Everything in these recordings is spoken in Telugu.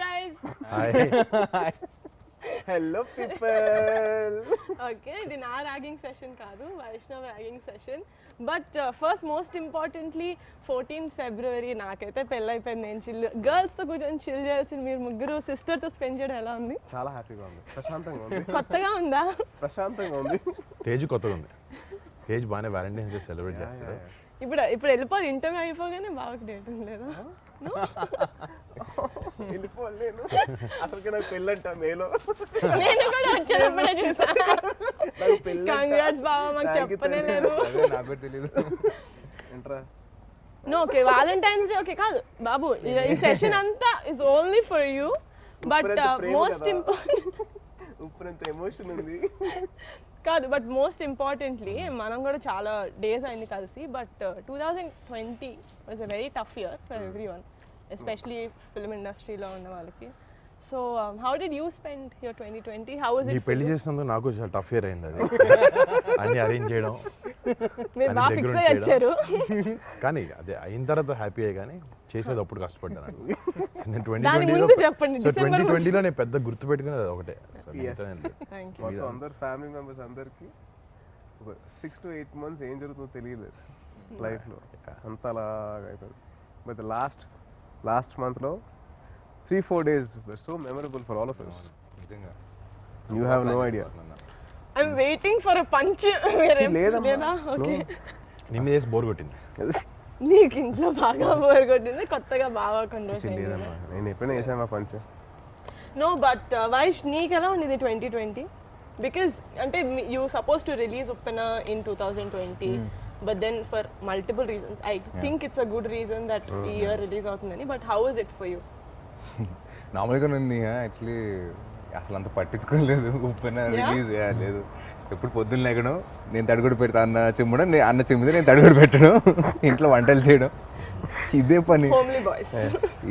guys. Hi. Hello people. Okay, ఇది నా ర్యాగింగ్ సెషన్ కాదు, Vaishnav ragging session. But first most importantly 14th February నాకైతే పెళ్ళైపోయింది. నేను చిల్ గర్ల్స్తో కూర్చొని చిల్ చేయాల్సిన మీరు ముగ్గురు సిస్టర్తో స్పెండ్ చేయడం ఎలా ఉంది? చాలా హ్యాపీగా ఉంది, ప్రశాంతంగా ఉంది. కొత్తగా ఉందా? ప్రశాంతంగా ఉంది. తేజ్ కొత్తగా ఉంది. తేజ్ బాగానే వ్యాలంటైన్స్ డే సెలబ్రేట్ చేస్తాడు. ఇప్పుడు వెళ్ళిపోయి ఇంటర్వ్యూ అయిపోగానే బాగా డేట్ లేదు. వెళ్ళిపోలేను అసలుకి నాకు పెళ్ళంట మేలో. నేను కూడా వచ్చేటప్పుడే చూసా. కంగ్రాట్స్ బావ, మాకు చెప్పనే లేదు. నాకు తెలియదు. No okay, Valentine's day okay కాదు బాబు, ఈ సెషన్ అంతా is only for you. But most important ఉప్పునంత ఎమోషన్ ఉంది కాదు, బట్ మోస్ట్ ఇంపార్టెంట్లీ మనం కూడా చాలా డేస్ అయింది కలిసి. But 2020 was a very tough year for every one, especially film ఇండస్ట్రీలో ఉన్న వాళ్ళకి. So how did you spend your 2020? How was నీ ఇట్? పెళ్లి చేసినందుకు నాకు చాలా టఫ్ ఇయర్ అయింది. అది అన్ని అరేంజ్ చేయడం, మీరు అన్ని బాగా దగ్గర ఫిక్స్ నుంచి అయ్యి వచ్చారు. కానీ అదే అయిన తర్వాత హ్యాపీ అయ్యి, కానీ చేసేది అప్పుడు కష్టపడ్డాను. So, నేను దాని ముందు చెప్పండి, 2020లో నేను పెద్ద గుర్తు పెట్టుకునేది ఒకటే. So, మిగతా ఏం లేదు. Thank you. మొత్తం అందరు ఫ్యామిలీ మెంబర్స్ అందరికి ఒక 6 to 8 months ఏం జరుగుతుందో తెలియలేదు లైఫ్లో, అంత అలాగా అయిపోయింది. బట్ లాస్ట్ మంత్లో 3-4 days were so memorable for all of us. నిజంగా You have no idea. I'm waiting for a punch. లేదా? ఓకే, నీ మీద వేసి బోర్ కొట్టింది. నీకు ఇంట్లో బాగా బోర్ కొట్టింది, కొత్తగా బాగా కంట్రోల్ లేదమ్మా, నేను ఎప్పుడైనా వేసాను పంచ. నో బట్ వైష్, నీకు ఎలా ఉండేది 2020? బికాస్ అంటే you suppose to release Uppena in 2020, but then for multiple reasons I think it's a good reason that ఈ ఇయర్ రిలీజ్ అవుతుందని. But how is it for you? నార్మల్గానే ఉంది యాక్చువల్లీ. అసలు అంత పట్టించుకోలేదు. ఉప్పెన రిలీజ్ లేదు. ఎప్పుడు పొద్దున్న లేకడం, నేను తడిగొడు పెడతా అన్న చిమ్మడం, అన్న చిమ్మిది నేను తడిగొడు పెట్టడం, ఇంట్లో వంటలు చేయడం, ఇదే పని. Homely boys.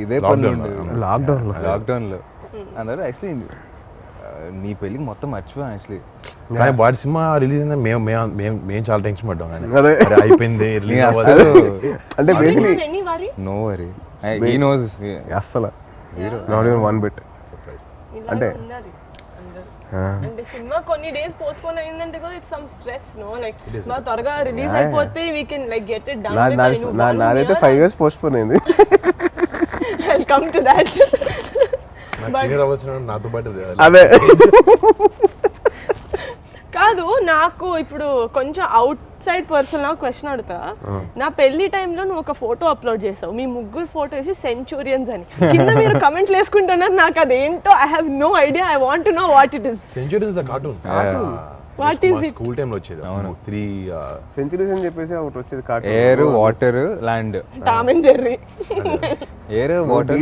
ఇదే పని లాక్డౌన్లో అందరూ యాక్చువల్లీ నీ పెళ్ళికి మొత్తం మర్చిపోయాం యాక్చువల్లీ. కానీ వాడి సినిమా రిలీజ్ అయిందని మేము చాలా టెన్షన్ పడ్డాం. కానీ అదే. అరే అయిపోయింది, release అసలు అవ్వదు. అంటే basically any worry? No worry, he knows. అస్సలు నాట్ ఈవెన్ వన్ బిట్. అంటే అంటే సినిమా కొన్ని డేస్ పోస్ట్పోన్ అయిందంటే కూడా it's some stress, no like మా త్వరగా రిలీజ్ అయిపోతే we can like get it done. నాదైతే 5 years పోస్ట్పోన్ అయింది. I'll come to that. నాకు senior అవ్వాల్సిన నాతో పాటు అదే కాదు, నాకు ఇప్పుడు కొంచెం అవుట్ సైడ్ పర్సన్ క్వశ్చన్ అడుగుతా. నా పెళ్లి టైంలో నువ్వు ఒక ఫోటో అప్లోడ్ చేసావు, మీ ముగ్గురు ఫోటో వేసి సెంచూరియన్స్ అని. కింద మీరు కమెంట్లు వేసుకుంటున్నారు, నాకు అదేంటో I have no idea. I want to know what it is. Centuries cartoon. What is it? School టైంలో వచ్చేది. 3 సెంచురీస్ అని చెప్పేసి ఒకటి వచ్చేది cartoon. Air, water, land. Tom and Jerry. Air, water,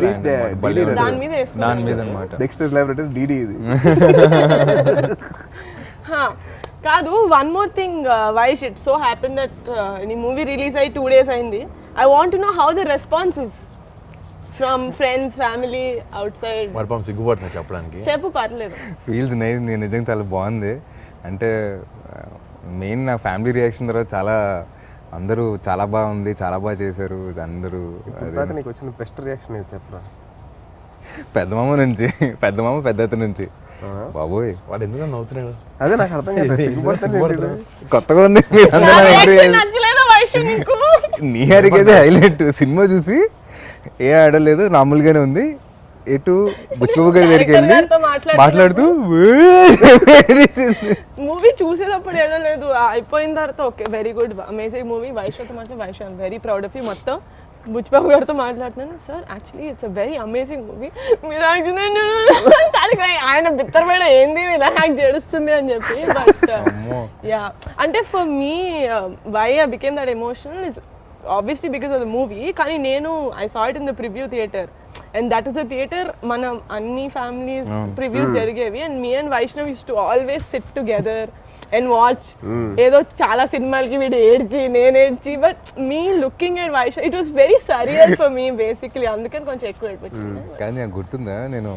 దాని మీద వేసుకున్నాను. దాని మీద అనమాట. డెక్స్టర్ ల్యాబొరేటరీ డీడీ ఇది. కాదు, one more thing Vaish, it so happen that నీ మూవీ రిలీజ్ అయ్యి 2 days అయింది. I want to know how the response is from friends, family, out side. మరి పాపం సిగ్గుపడుతున్నా చెప్పడానికి. చెప్పు, పర్లేదు. Feels nice. నేను నిజంగా చాలా బాగుంది. అంటే మెయిన్ నా ఫ్యామిలీ రియాక్షన్ తర్వాత చాలా అందరూ చాలా బాగుంది, చాలా బాగా చేశారు అందరూ. ఇందాక నీకు వచ్చిన బెస్ట్ రియాక్షన్ ఏది చెప్పరా? పెద్దమామ నుంచి, పెద్దత్త నుంచి. బాబోయ్, వాడు ఎందుకు నవ్వుతున్నాడు? అదే నాకు అర్థం కాదు. కొత్తగా ఉంది. నా reaction నచ్చలేదా వైష్ నీకు? నీ హరికైతే హైలైట్. సినిమా చూసి ఏ ఆడలేదు, మామూలుగానే ఉంది. ఎటు బుచ్చిబాబు గారి దగ్గరికి వెళ్ళి మాట్లాడుతూ మూవీ చూసేటప్పుడు ఏడలేదు, అయిపోయిన తర్వాత okay very good amazing movie. వైష్తో మాట్లాడి Vaish I'm very proud of you. మొత్తం బుచ్చిబాబు గారితో మాట్లాడుతున్నాను, sir actually it's a very amazing movie. మీరు ఆయన బిత్తరపైన ఏంది ఇలా యాక్ట్ చేస్తుంది అని చెప్పి. బట్ యా, అంటే for me why I became that emotional is obviously because of the movie. కానీ నేను I saw it in the preview theater and that is the theater మనం అన్ని families previews జరిగేవి and me and Vaishnav used to always sit together and watch ఏదో చాలా సినిమాలకి వీడు ఏడ్చి నేను ఏడ్చి but me looking at Vaish it was very surreal for me basically అందుకని కొంచెం ఎక్కువ ఏడిపించింది. కానీ నాకు గుర్తుందా నేను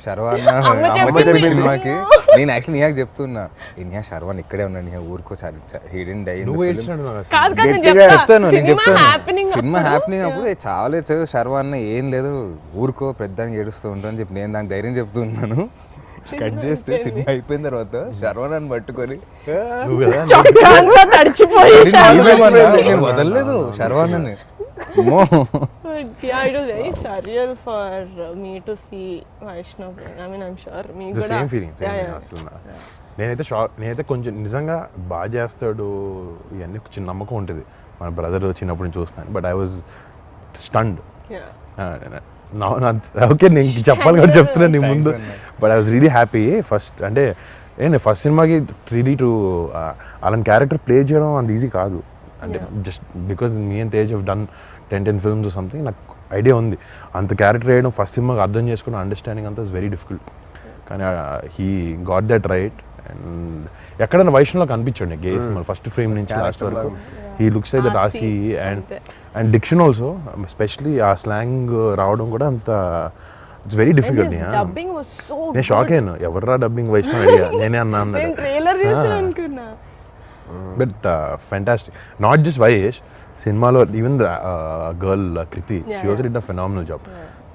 శర్వాన్న అమ్మ అమ్మ చెప్పింది. చెప్పిన సినిమాకి నేను యాక్చువల్లీ నీకు చెప్తున్నా ఇన్యా శర్వాన్ ఇక్కడే ఉన్నాను నీకు ఊరుకో హిడెన్ డై నువ్వు ఏడ్చినాడు నాకు అసలు. కాదు కాదు నేను చెప్తాను చెప్తా నేను సినిమా చెప్తాను హ్యాపెనింగ్ సినిమా హ్యాపీనింగ్ అప్పుడు చాలా శర్వాన్న ఏం లేదు ఊరుకో పెద్దానికి ఏడుస్తూ ఉంటాను అని చెప్పి నేను దానికి ధైర్యం చెప్తున్నాను. కట్ చేస్తే సినిమా అయిపోయిన తర్వాత శర్వాన్ని పట్టుకొని నువ్వు కదా చొక్కాంలో తడిచిపోయి నేను వదలలేదు శర్వాన్ని. Yeah, it was very surreal for me to see Vaishnav. I mean, I'm sure me the కూడా సేమ్ ఫీలింగ్ Yeah. అసలు నేనైతే కొంచెం నిజంగా బాగా చేస్తాడు ఇవన్నీ చిన్న నమ్మకం ఉంటుంది మన బ్రదర్ చిన్నప్పుడు నుంచి చూస్తున్నాను but I was stunned Yeah. Okay నేను చెప్పాలి కాబట్టి చెప్తున్నాను నీ ముందు but I was really happy first అంటే ఫస్ట్ సినిమాకి రియలీ టు అలాంటి క్యారెక్టర్ ప్లే చేయడం అంత ఈజీ కాదు అంటే just because me and Tej have done 10 films something నాకు ఐడియా ఉంది అంత క్యారెక్టర్ వేయడం ఫస్ట్ సినిమాకి అర్థం చేసుకున్న అండర్స్టాండింగ్ అంతా ఇస్ వెరీ డిఫికల్ట్ కానీ he got that right and ఎక్కడైనా వైష్ణవ్లో కనిపించాడు నాకు గేస్ ఫస్ట్ ఫ్రేమ్ నుంచి లాస్ట్ వరకు హీ లుక్స్ లైక్ దట్ ఆసీ అండ్ డిక్షన్ ఆల్సో ఎస్పెషలీ ఆ స్లాంగ్ రావడం కూడా అంత it's very difficult. Dubbing was so నేను షాక్ అయ్యాను ఎవర్రా డబ్బింగ్ వైష్ణవ్ అడిగా నేనే అన్నా నేను అన్నాడు ట్రైలర్ చూసి అనుకున్నా. But fantastic not just Vaish సినిమాలో even girl Krithi she was did a phenomenal job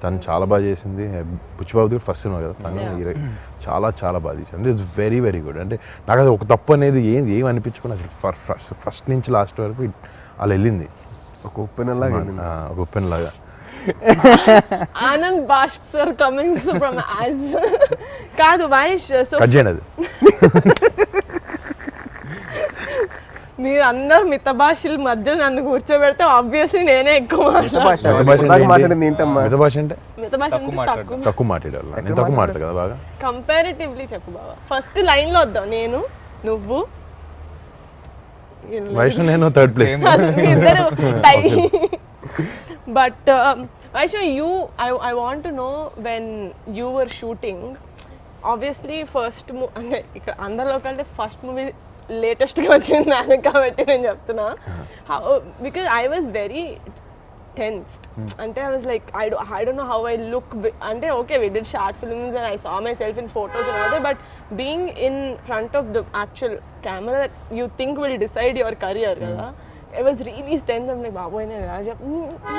తను చాలా బాగా చేసింది బుచ్చిబాబు ఫస్ట్ సినిమా కదా తను హీరో చాలా చాలా బాగా చేసింది అంటే ఇట్స్ వెరీ వెరీ గుడ్ అంటే నాకు అది ఒక తప్పు అనేది ఏం అనిపించుకుని అసలు ఫస్ట్ నుంచి లాస్ట్ వరకు అలా వెళ్ళింది ఒక ఉప్పెన లాగా ఒక ఉప్పెన్ లాగా. ఆనంద్ బాష్ప్ సార్ కమింగ్స్ ఫ్రమ్ యాజ్ కాదు వైష్ సో కట్ చేయండి అది మీరు అందరు మిత భాషల మధ్య నన్ను కూర్చోబెడితే ఆబ్వియస్లీ నేనే ఎక్కువ మాట్లాడింది ఏంటమ్మా మిగతా భాష అంటే మిత భాష అంటే తక్కువ తక్కువ మాట్లాడాలి నేను తక్కువ మాట్లాడు కదా బాగా కంపారిటివ్లీ చెప్పు బాబా ఫస్ట్ లైన్ లో వద్దాం నేను నువ్వు వైష్ణవ్ నేను థర్డ్ ప్లేస్ ఇద్దరు tie but Vaishnav you I want to know when you were shooting obviously first అంటే ఇక్కడ అందరిలో కంటే ఫస్ట్ మూవీ లేటెస్ట్గా వచ్చింది దానికి కాబట్టి నేను చెప్తున్నా because I was very tensed అంటే I was like I don't know how I look అంటే okay we did short films and I saw myself in photos and all but being in front of the actual camera that you think will decide your career కదా ఐ వాజ్ రియలీ టెన్స్ అంటే బాబోయ్ నేను ఎలా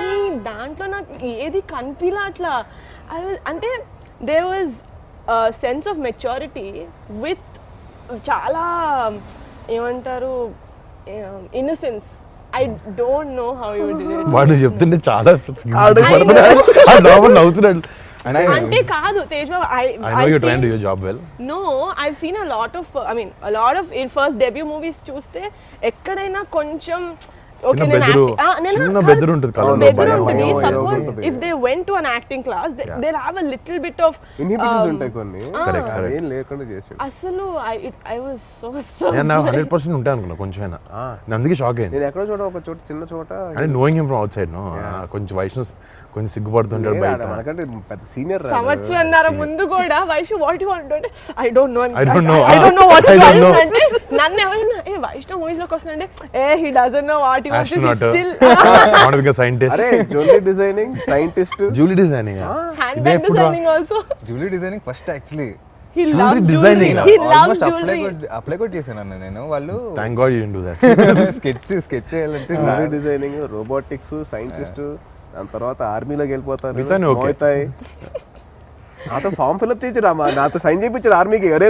ఈ దాంట్లో నాకు ఏది కనిపిలా అట్లా ఐ వాజ్ అంటే they was sense of maturity with చాలా ఏమంటారు innocence I don't know how you did it వాడు చెప్తుంటే చాలా నవ్వుతున్నాడు అంటే కాదు Tej babu I know you're trying to do your job well. No I've seen a lot of in first debut movies చూస్తే ఎక్కడైనా కొంచెం ఓకే చిన్న బెదురు ఉంటుంది కళ్ళలో భయం. Suppose if they went to an acting class they have a little bit of inhibitions ఉంటాయి కొన్ని Correct, correct. ఏం లేకుండా చేసాడు. అసలు ఐ వాజ్ సో నేను 100% ఉంటాను అనుకున్నా కొంచెమైనా నేను అందుకే షాక్ అయ్యింది నేను ఎక్కడో చోట ఒక చోట చిన్న చోట అంటే knowing him from outside no కొంచెం వైష్ణవ్ కొంచెం సిగ్గుపడుతుంటాడు బయట మనకంటే పెద్ద సీనియర్ సంవత్సరంన్నర ముందు కూడా వైష్ణవ్ వాట్ యు వాంట్ అంటే I don't no I don't know. I don't know what I don't know. అంటే నన్ను ఎవరైనా వైష్ణవ్ మూవీస్ లోకి వస్తుందంటే he doesn't know what he wants Astronaut. Still want become scientist అరే jewellery designing scientist jewellery designing hand bag designing also jewellery designing first actually he Jewelry loves designing. Jewellery he loves jewellery apply కూడా చేశాను అన్న నేను వాళ్ళు thank God you do that sketch చేయాలంటే జ్యువెలరీ డిజైనింగ్ రోబోటిక్స్ సైంటిస్ట్ దాని తర్వాత ఆర్మీలోకి వెళ్ళిపోతారు మిగతాన్ని okay. మోయితాయి నాతో ఫామ్ ఫిల్అప్ చేయించారు అమ్మా నాతో సైన్ చేయించారు ఆర్మీకి అరే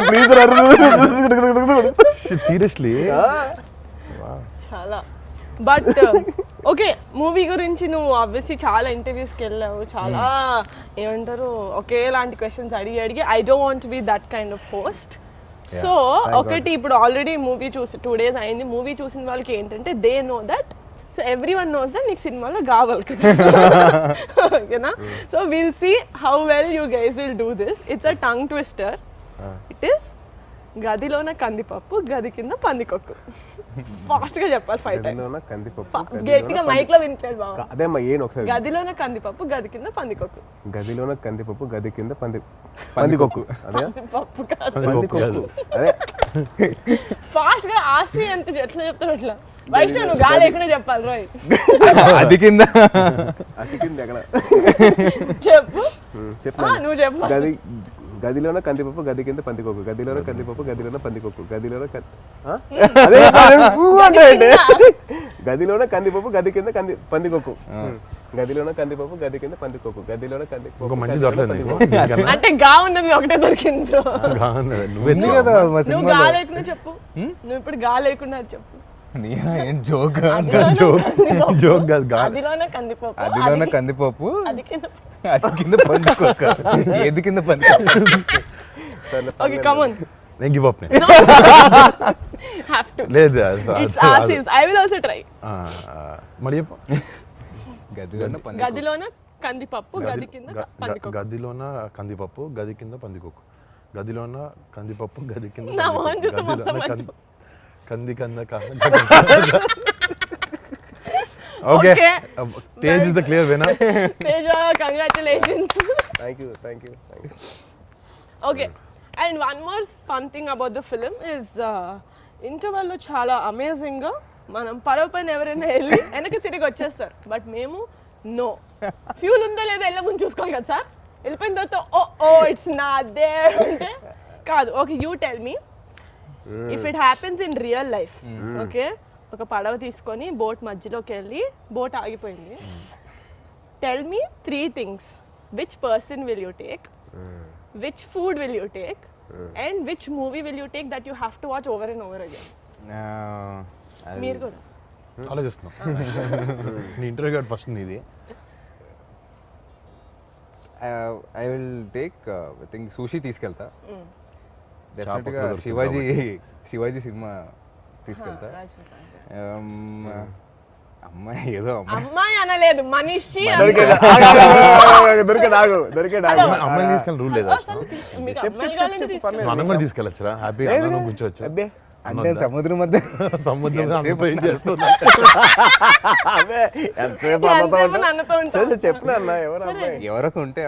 ప్లీజ్ సీరియస్లీ చాలా బట్ ఓకే మూవీ గురించి నువ్వు ఆబ్వియస్లీ చాలా ఇంటర్వ్యూస్కి వెళ్ళావు చాలా ఏమంటారు ఒకేలాంటి క్వశ్చన్స్ అడిగి I don't want be that kind of host so ఒకటి ఇప్పుడు ఆల్రెడీ మూవీ చూసి 2 days అయింది మూవీ చూసిన వాళ్ళకి ఏంటంటే they know that so everyone knows that నీకు సినిమాలో కావాలి కదా ఓకేనా so will see how well you guys will do this it's a tongue twister it is గదిలోన కందిపప్పు గది కింద పందికొక్కు. ఫాస్ట్ గా చెప్పాలి 5 టైమ్స్. గదిలోన కందిపప్పు గట్టిగా మైక్ లో వినిపించాలి బావ. అదేమ్మా ఏను ఒకసారి. గదిలోన కందిపప్పు గది కింద పందికొక్కు. గదిలోన కందిపప్పు గది కింద పందికొక్కు. అదే పప్పు కాదు. పందికొక్కు. అదే ఫాస్ట్ గా ఆసి ఎంత ఎట్లా చెప్తారు అట్లా. వైష్ణవ్ నువ్వు గాలి లేకుండా చెప్పాలి రోయ్. అది కింద అతికింది ఎక్కడ చెప్పు. చెప్పు నువ్వు చెప్పు. గదిలోన కందిపప్పు గది కింద పందికొక్కు. గదిలోన కందిపప్పు గదిలోన పందికొక్కు. గదిలోన అదే గదిలోన కందిపప్పు గది కింద పందికొక్కు. గదిలోన కందిపప్పు గది కింద పందికొక్కు. గదిలోన ఒక మంచి దొరకలేదు నీకు? అంటే గా ఉన్నది ఒకటే దొరికింది బ్రో. నువ్వెందుకు ఉంది కదా మా నువ్వు సినిమాలో. గా లేకుండా చెప్పు. నువ్వు ఇప్పుడు గా లేకుండా చెప్పు. ఏం జోక్. జోక్ కాదు గా. అదిలోనే కందిపప్పు అదిలోన కందిపప్పు అది కింద. అది కింద పండుకోక. ఏది కింద పండుకోక. Okay come on. నేను గివ్ అప్ హావ్ టు. లేదు ఇట్స్ ఆసిస్. I will also try. మరి చెప్పు. గదిలోన కందిపప్పు గది కింద పందికొక్కు. గదిలోన కందిపప్పు గది కింద పందికొక్కు. గదిలోన కందిపప్పు గది కింద నా మొహం చూస్తే మొత్తం కంది కంద okay. Tej is the clear winner. Teja congratulations. Thank you. Okay and one more fun thing about the film is ఇంటర్వెల్లో చాలా అమేజింగ్గా మనం పరవ పైన ఎవరైనా వెళ్ళి వెనక్కి తిరిగి వచ్చేస్తారు. బట్ మేము నో, ఫ్యూల్ ఉందో లేదో వెళ్ళే ముందు చూసుకోవాలి కదా సార్. వెళ్ళిపోయిన తర్వాత ఓ ఇట్స్ నాట్ దేర్ అంటే కాదు. Okay you tell me if it happens in real life. Okay ఒక పడవ తీసుకొని బోట్ మధ్యలోకి వెళ్ళి బోట్ ఆగిపోయింది. Tell me 3 things. Which person will you take, which food will you take, and which movie will you take that you have to watch over and over again? మీరు కూడా ఆలోచిస్తున్నాం. నీ ఇంటర్వ్యూ కార్డ్ ఫస్ట్ నీది. I will take I think sushi తీసుకెళ్తా. డెఫినెట్గా చాప శివాజీ సినిమా తీసుకెళ్తా. అమ్మాయి ఏదో అమ్మాయి అనలేదు మనిషి. దొరికేదాగు అమ్మాయిని తీసుకెళ్ళి రూల్ లేదా? మీకు అమ్మాయి కావాలంటే తీసుకోండి. మనం కూడా తీసుకెళ్ళొచ్చురా హ్యాపీగా అందరం కూర్చోవచ్చు. అబ్బే అంటే సముద్రం మధ్య సముద్రం ఏం చేస్తుంది? ఎంతసేపు ఎంతసేపు నన్నుతో ఉంటావు? చెప్పిన అన్న ఎవరు అమ్మాయి ఎవరికి ఉంటే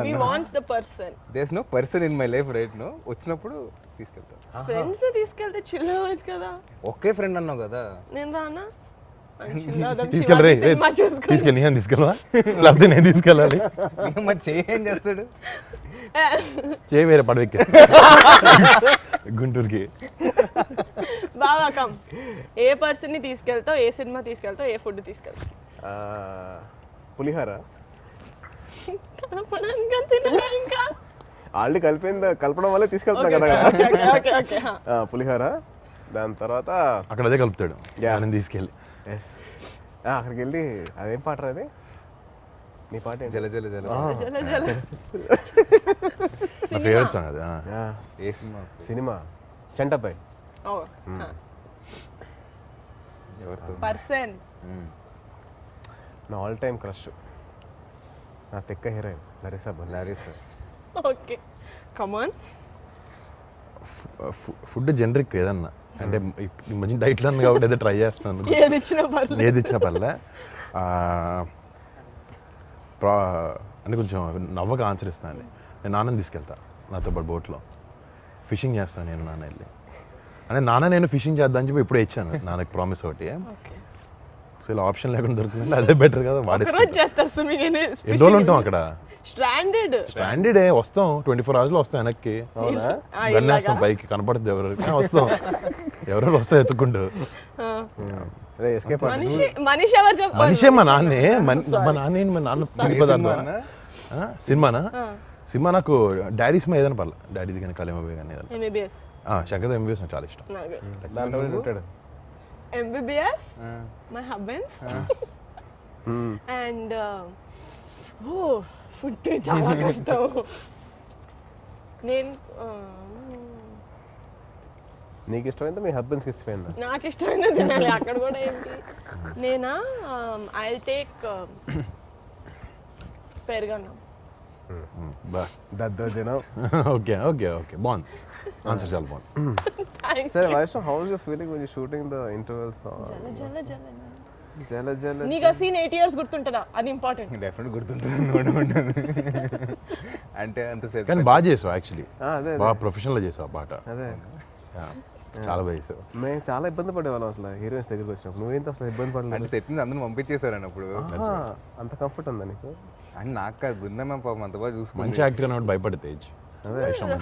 We want the person. There's no person in my life right no. వచ్చినప్పుడు తీసుకెళ్తా. ఫ్రెండ్స్ ని తీసుకెళ్తే చిల్ అవ్వచ్చు కదా. ఒకే ఫ్రెండ్ అన్నావు కదా. నేను రానా? తీసుకెళ్ళరే తీసుకెళ్ళి నేను తీసుకెళ్ళవా లేకపోతే నేను తీసుకెళ్ళాలి? మరి చేయి ఏం చేస్తాడు? చేయి వేరే పడవెక్కి గుంటూరుకి. బాగా కమ్. ఏ పర్సన్ ని తీసుకెళ్తావు, ఏ సినిమా తీసుకెళ్తావు, ఏ ఫుడ్ తీసుకెళ్తావు? పులిహోర కలపడానికి అంతేనా ఇంకా? ఆల్రెడీ కలపడం వల్లే తీసుకెళ్తున్నా కదా. ఓకే ఓకే పులిహోర. దాని తర్వాత అక్కడ అదే కలుపుతాడు నేను తీసుకెళ్ళి. అక్కడికి వెళ్ళి అదేం పాట అది? నీ పాట ఏంటి? జల జల జల. జల జల. నా ఫేవరెట్ సాంగ్ అది. ఏ సినిమా? సినిమా చెంటపై. ఓ ఎవరితో? పర్సన్. నా ఆల్ టైమ్ క్రష్ నా తెక్క heroine Larissa. Okay come on. Food generic ఏదన్నా అంటే ఈ మధ్య డైట్లో ఉంది కాబట్టి ఏదో ట్రై చేస్తాను. ఏది ఇచ్చినా పర్లేదు. ఏది ఇచ్చిన పర్లే. అంటే కొంచెం నవ్వక ఆన్సర్ ఇస్తాను. నేను నాన్నని తీసుకెళ్తా నాతో పాటు బోట్లో ఫిషింగ్ చేస్తాను. నేను నాన్న వెళ్ళి అంటే నాన్న నేను ఫిషింగ్ చేద్దామని చెప్పి ఇప్పుడే ఇచ్చాను నాన్నకి ప్రామిస్ ఒకటి. సో ఇలా ఆప్షన్ లేకుండా దొరుకుతుంది అదే బెటర్ కదా. ఒకరోజు చేస్తారు స్విమ్మింగ్. ఎన్ని రోజులు ఉంటాం అక్కడ? స్ట్రాండెడ్ వస్తాం 24 hours వస్తాం వెనక్కి. వెళ్ళేస్తాం పైకి కనపడుతుంది ఎవరికి వస్తాం. ఎవరెవరు వస్తాం ఎత్తుకుంటూ. మనిషే మా నాన్నే. మా నాన్న సినిమానా? సినిమా నాకు డాడీ సినిమా ఏదైనా పర్లే. డాడీది కానీ కళేమోబే కానీ శంకర్ ఎంబీబీఎస్ నాకు చాలా ఇష్టం. MBBS, my husband's, and food చాలా కష్టం. నేను నీకు ఇష్టమైందా మీ హస్బెండ్స్కి ఇష్టమైందా? నాకు ఇష్టమైంది తినాలి. అక్కడ కూడా ఏంటి నేనా ఐ టేక్ పెరుగన్నం. బా దద్దోజనం. ఓకే ఓకే ఓకే బాగుంది ఆన్సర్ చాలా బాగుంది. Thanks. సరే Vaishnav, how is your feeling when you shooting the intervals? జల జల నీకు ఆ సీన్ 8 years గుర్తుంటుందా? అది ఇంపార్టెంట్. డెఫినెట్ గుర్తుంటుంది అంటే అంతసేపు కానీ బాగా చేసావు యాక్చువల్లీ, అదే బాగా ప్రొఫెషనల్గా చేసావు ఆ పాట. అదే Yeah, చాలా బాగా చేసావు. మేము చాలా ఇబ్బంది పడేవాళ్ళం అసలు హీరోయిన్స్ దగ్గరికి వచ్చినప్పుడు. నువ్వేంత అసలు ఇబ్బంది అంటే పడలేదు? సెట్ నుంచి అందరూ పంపించేశారని అప్పుడు. అంత కంఫర్ట్ ఉందా నీకు? అండ్ నాకు కాదు, బృందం పాపం అంత బాగా చూసుకుంది. మంచి యాక్టర్ అన్నట్టు భయపడి తేజ్.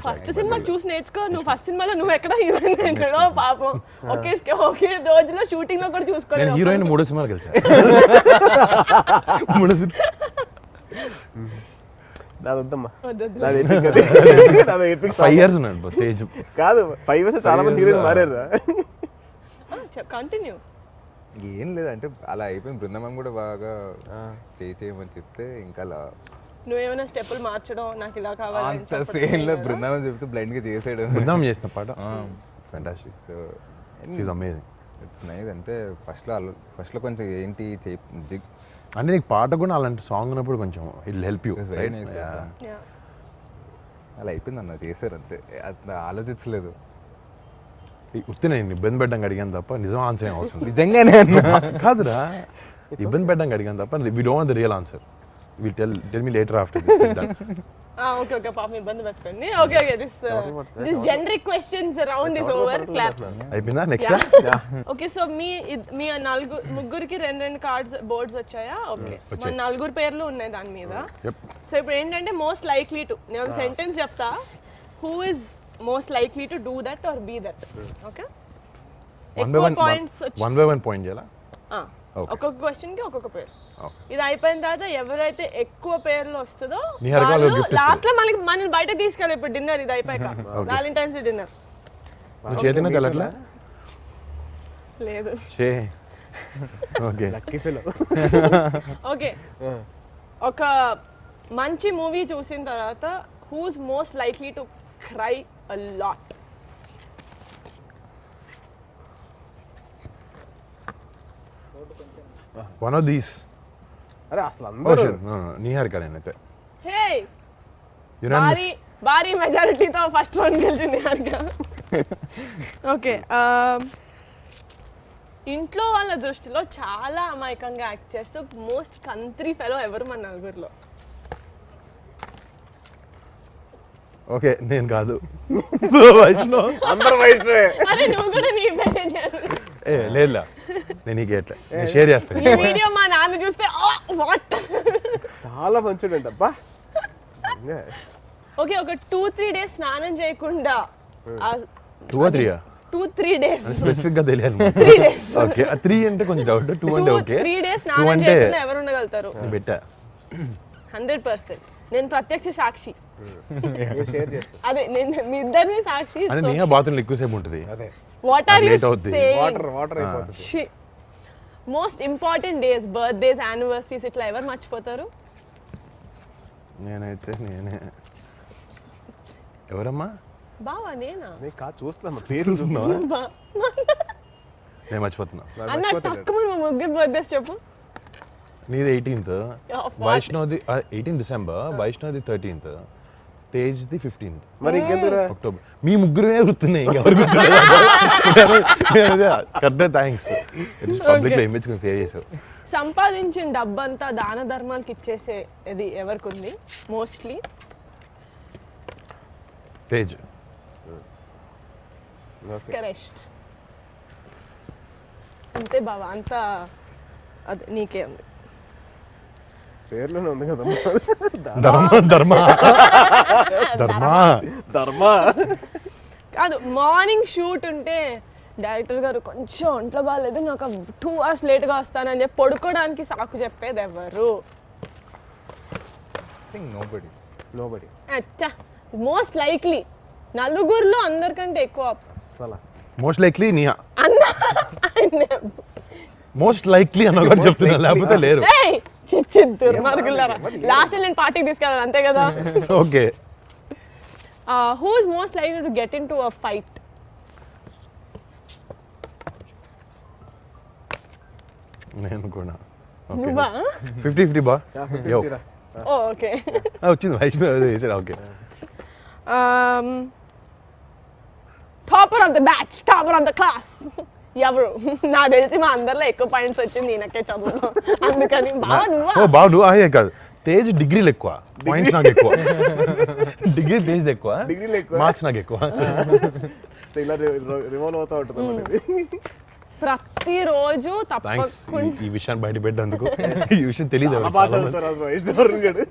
ఫస్ట్ సినిమా చూసి నేర్చుకో. నువ్వు ఫస్ట్ సినిమాలో నువ్వు ఎక్కడ హీరోయిన్ అయినాడో పాపం. ఒకే రోజులో షూటింగ్ లో కూడా నేను చూసుకోలేదు. హీరోయిన్ 3 సినిమాలు కలిసా. 3 సినిమా నాది వద్దమ్మా, వద్దొద్దు. నాది epic అది. నాది epic 5 years ఉన్నాడు తేజ్. కాదు 5 years చాలా మంది హీరోయిన్ మారారు. కంటిన్యూ. ఏం లేదంటే అలా అయిపోయింది. బృందం కూడా బాగా చేయమని చెప్తే ఇంకా అలా నువ్వేమైనా స్టెప్పులు మార్చడం నాకు ఇలా కావాలి అంత సేమ్ లో బృందావనం చెప్తే బ్లైండ్ గా చేసాడు. బృందావనం చేసిన పాట fantastic. So she amazing. Nice. అంటే ఫస్ట్ లో కొంచెం ఏంటి అంటే నీకు పాట కూడా అలాంటి సాంగ్ ఉన్నప్పుడు కొంచెం it help you. Very nice. అలా అయిపోయింది అన్న, చేశారు అంతే, అంత ఆలోచించలేదు. ఉత్తి నేను ఇబ్బంది పెట్టడానికి అడిగాను తప్ప నిజం ఆన్సర్ ఏం అవసరం లేదు. నిజంగానే కాదురా, ఇబ్బంది పెట్టడానికి అడిగాను తప్ప we don't want the real answer. Will tell me later after this. Okay okay పాపం ఇబ్బంది పెట్టుకోండి. Okay this generic questions around this over claps అయిపోయిందా? Next okay. సో మీ ముగ్గురికి 2 కార్డ్స్ బోర్డ్స్ వచ్చాయా? ఓకే, మన 4 పేర్లు ఉన్నాయి దాని మీద. సో ఇప్పుడు ఏంటంటే మోస్ట్ లైక్లీ టు, నేను ఒక సెంటెన్స్ చెప్తా, who is most likely to do that or be that. Okay, ఎక్కువ points one by one point చేయాలా? ఒక్కొక్క క్వశ్చన్ కి ఒక్కొక్క పేరు. ఇది అయిపోయిన తర్వాత ఎవరైతే ఎక్కువ పేర్లు వస్తుందో లాస్ట్ లో మనల్ని బయట తీసుకెళ్ళి ఇప్పుడు డిన్నర్ ఇది అయిపోయాక వ్యాలంటైన్స్ డే డిన్నర్. నువ్వు చేతిన తెలట్లా? లేదు. ఓకే ఓకే, ఒక మంచి మూవీ చూసిన తర్వాత who's most likely to cry a lot? One of these. అరే అసలు అందరూ నిహారిక నేనైతే హే భారీ మెజారిటీతో ఫస్ట్ రౌండ్ గెలిచింది నిహారిక. ఓకే, ఇంట్లో వాళ్ళ దృష్టిలో చాలా అమాయకంగా యాక్ట్ చేస్తూ మోస్ట్ కంట్రీ ఫెలో ఎవరు మన 4లో? ఓకే, నేను కాదు. వైష్ణవ్. అందరూ వైష్ణవే. అరే నువ్వు కూడా నీ పేరే చెప్పు. లేదా నేను నీకు ఎట్లా షేర్ చేస్తాను. ఈ వీడియో మా నాన్న చూస్తే వాట్. చాలా మంచిదండి అబ్బా. ఓకే, ఒక 2-3 డేస్ స్నానం చేయకుండా 2 or 3 2-3 డేస్ స్పెసిఫిక్ గా తెలియాలి. 3 డేస్. ఓకే, 3 అంటే కొంచెం డౌట్, 2 అంటే ఓకే. 3 డేస్ స్నానం చేయకుండా ఎవరు ఉండగలుగుతారు? బెట్టా 100%. నేను ప్రత్యక్ష సాక్షి. షేర్ చేస్తా. అదే నేను మీ ఇద్దరిని సాక్షి. అంటే నేహ బాత్రూంలో ఎక్కువసేపు ఉంటుంది. అదే వాట్ ఆర్ యు Late అవుద్ది. సేయింగ్? వాటర్ అయిపోతుంది. Most important days, birthdays, anniversaries ఇట్లా ఎవరు మర్చిపోతారు? నేనైతే ఎవరమ్మా? బావా నేనా? నేను కాదు చూస్తున్నా, పేరు చూస్తున్నావా? బా- నేను మర్చిపోతున్నా. అన్న తక్కువ మా ముగ్గురు బర్త్డేస్ చెప్పు. నీది 18th, వైష్ణవ్ది 18 డిసెంబర్, వైష్ణవ్ది 13th, తేజ్ది 15th. మరి ఇంకెందుకురా? అక్టోబర్. మీ ముగ్గురే గుర్తున్నాయి, ఇంకెవరు కరెక్టే. థ్యాంక్స్. పబ్లిక్లో ఇమేజ్ కొంచెం సేవ్ చేసావు. సంపాదించిన డబ్బంతా దాన ధర్మాలకు ఇచ్చేసే ఇది ఎవరికి ఉంది మోస్ట్లీ? తేజ్. కరెక్ట్. అంతే బావా, అంతా అది నీకే ఉంది. పేర్లోనే ఉంది కదా ధర్మా. కాదు, మార్నింగ్ షూట్ ఉంటే డైరెక్టర్ గారు కొంచెం ఒంట్లో బాగాలేదు, నాకు 2 hours లేట్గా వస్తానని చెప్పి పడుకోవడానికి సాకు చెప్పేది ఎవరు? నోబడి. అచ్చా, మోస్ట్ లైక్లీ 4లో అందరికంటే ఎక్కువ అసలు మోస్ట్ లైక్లీ నిహా. అన్న మోస్ట్ లైక్లీ అన్న కూడా చెప్తున్నా, లేకపోతే లేరు. దుర్మార్గులారా, లాస్ట్ నేను పార్టీకి తీసుకెళ్ళాలి అంతే కదా. Okay, who is most likely to get in to a fight? నేను కూడా. నువ్వా? 50-50 బా. 50-50 రా. ఓకే వచ్చింది వైష్ణవ్ చేశాడు. Okay topper of the batch, topper of the class ఎవరు? నాకు తెలిసి మా అందరిలో ఎక్కువ పాయింట్స్ వచ్చింది ఈయనకే చదువులో, అందుకని బావా నువ్వా? ఓ బాబు నువ్వు అయ్యే కాదు, తేజ్ డిగ్రీలు ఎక్కువ, పాయింట్స్ నాకు ఎక్కువ. డిగ్రీ తేజ్ ఎక్కువ, డిగ్రీలు ఎక్కువ, మార్క్స్ నాకు ఎక్కువ. సో ఇలా రివాల్వ్ అవుతూ ఉంటుంది అన్నమాట ఇది. ప్రతిరోజు థ్యాంక్స్ తప్పకుండా ఈ విషయాన్ని బయట పెట్టేందుకు. ఈ విషయం తెలియదు చాలా బాగా చదువుతారు అసలు వైష్ణవ్ అరుణ్ గారు.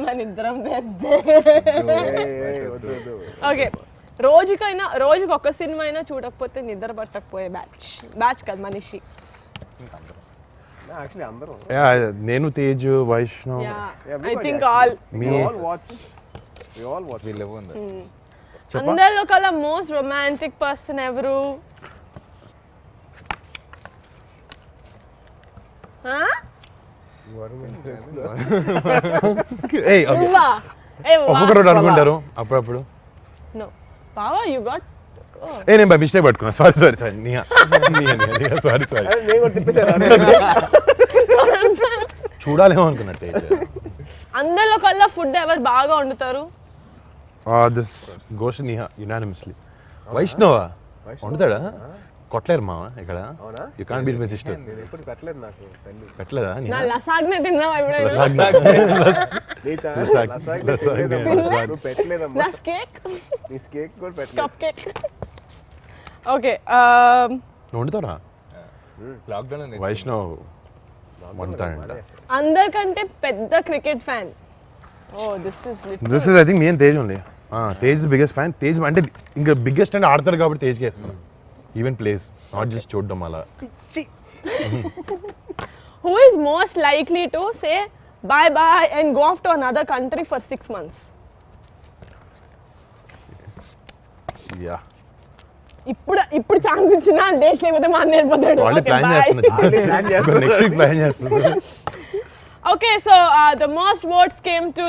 మన ఇద్దరం వద్దు వద్దు. ఓకే రోజుకి ఒక సినిమా అయినా చూడకపోతే నిద్ర పట్టకపోయే బ్యాచ్ కాదు మనిషి. యాక్చువల్లీ అందరూ నేను Tej Vaishnav I think all me we all watch వీళ్ళు ఉంది. అందరిలో కల్లా మోస్ట్ రొమాంటిక్ పర్సన్ ఎవరు? ఏయ్ ఓకే నువ్వా? ఒక్కొక్కరు అనుకుంటారు అప్పుడప్పుడు. నో బావా యు గాట్ నేను బై మిస్టేక్ పట్టుకున్నా, సారీ నియా సారీ అరే నేను కూడా తిప్పేశాను. చూడాలేమో అనుకున్నా తేజ్. అందరిలో కల్లా ఫుడ్ ఎవరు బాగా వండుతారు? This goes Niha unanimously. వైష్ణవా వండుతాడా? కొట్టలేరు మామ ఇక్కడ. అవునా? You can't beat my sister. నేను ఎప్పుడు పెట్టలేదు నాకు తల్లి. పెట్టలేదా నా లసాగ్నే తిన్నావా ఎప్పుడైనా? నీ ఛానల్ లసాగ్, లసాగ్ లసాగ్, పెట్టలేదమ్మా. లసాగ్. నువ్వు పెట్టలేదమ్మా. నా కేక్ నీ కేక్ కూడా పెట్టలేదు. Cup cake. ఓకే నువ్వు వండుతారా? లాక్డౌన్ వైష్ణవ్ వండుతాడంట. అందరికంటే పెద్ద cricket fan. Oh this is this is I think me and Tej only. Tej biggest fan. Tej అంటే ఇంకా బిగ్గెస్ట్ అంటే ఆడతాడు కాబట్టి తేజ్కి వేస్తాను. ఈవెన్ ప్లేస్ నాట్ జస్ట్ చూడడం అలా. Who is most likely to say bye bye and go off to another country for 6 months? Yeah ఇప్పుడు ఛాన్స్ ఇచ్చినా డేట్స్ లేకపోతే మా అన్న వెళ్ళిపోతాడు. వాళ్ళు ప్లాన్ చేస్తున్నారు. నెక్స్ట్ వీక్ ప్లాన్ చేస్తున్నారు. Okay so the most votes came to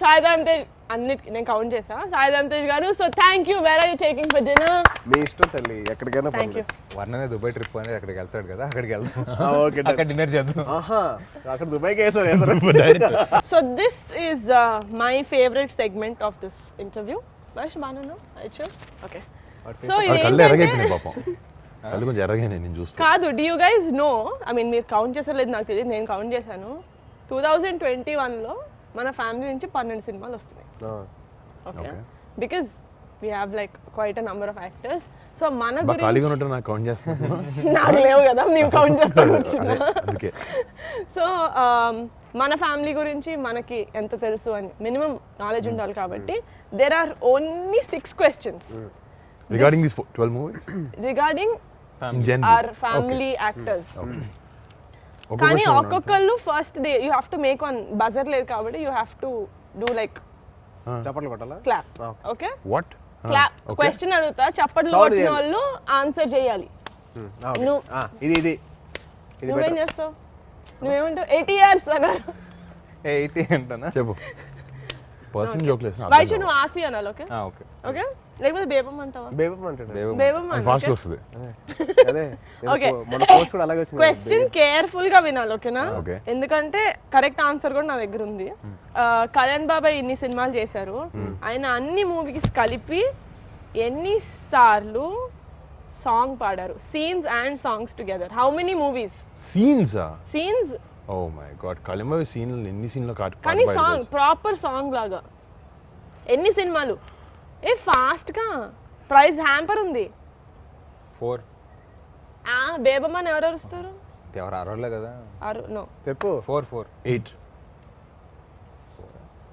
Sai Dharam Tej. అన్నిటికీ నేను కౌంట్ చేసా. Sai Dharam Tej garu, so thank you. Where are you taking for dinner? మీ ఇష్టం తల్లి, ఎక్కడికైనా థ్యాంక్ యూ. వర్ణనే దుబాయ్ ట్రిప్ అనేది అక్కడికి వెళ్తాడు కదా, అక్కడికి వెళ్తాం. ఓకే అక్కడ డిన్నర్ చేద్దాం. ఆహా అక్కడ దుబాయ్కి వేసారు. So this is my favourite segment of this interview. Vaish బాను ఓకే సో కళ్ళు ఎరగైపోయినాయి పాపం. కళ్ళు కొంచెం ఎరగైనాయి నేను చూస్తాను. కాదు, do you guys know, I mean మీరు కౌంట్ చేసలేదు నాకు తెలియదు, నేను కౌంట్ చేశాను. 2021లో మన ఫ్యామిలీ నుంచి 12 సినిమాలు వస్తున్నాయి. Okay because we have like quite a number of actors. So మన ఖాళీగా గురించి ఉంటారు నాకు కౌంట్ చేస్తాను. నాకు లేవు కదా, నీవు కౌంట్ చేస్తా కూర్చున్నా. అందుకే సో మన ఫ్యామిలీ గురించి మనకి ఎంత తెలుసు అని మినిమం నాలెడ్జ్ ఉండాలి కాబట్టి there are only 6 questions regarding this 12 movie regarding our family actors. కానీ ఒక్కొక్కళ్ళు first you have to make one buzzer లేదు కాబట్టి you have to do like చప్పట్లు కొట్టాలా? Clap. Okay what clap. Question అడుగుతా, చప్పట్లు Sound కొట్టిన చేయాలి. వాళ్ళు ఆన్సర్ చేయాలి. నువ్వు ఇది నువ్వేం చేస్తావు? నువ్వేమంటావు? 80 years అన్నారు. 80 అంటానా? చెప్పు. పర్సనల్ జోక్ లేదు. వైషు నువ్వు ఆసి అనాలి. Okay okay. ఓకే లేకపోతే బేబం అంటావా? బేబం అంటాడు. బేబం ఫాస్ట్ అంటే వస్తుంది. అదే ఓకే మన పోస్ట్ కూడా అలాగే వచ్చింది. క్వశ్చన్ కేర్ఫుల్ గా వినాలి. ఓకేనా? Okay. ఎందుకంటే కరెక్ట్ ఆన్సర్ కూడా నా దగ్గర ఉంది. కళ్యాణ్ బాబాయ్ ఇన్ని సినిమాలు చేశారు. ఆయన అన్ని మూవీస్ కలిపి ఎన్ని సార్లు సాంగ్ పాడారు? Scenes and songs together. How many movies? Scenes. Oh my god, కళింబ సీన్ ఎన్ని సీన్లో కానీ సాంగ్ ప్రాపర్ సాంగ్ లాగా ఎన్ని సినిమాలు? ఏ ఫాస్ట్ గా ప్రైజ్ హ్యాంపర్ ఉంది. 4 బేబమ్ అని ఎవరు అరుస్తారు? ఎవరు అరవలే కదా. నో చెప్పు. 4 8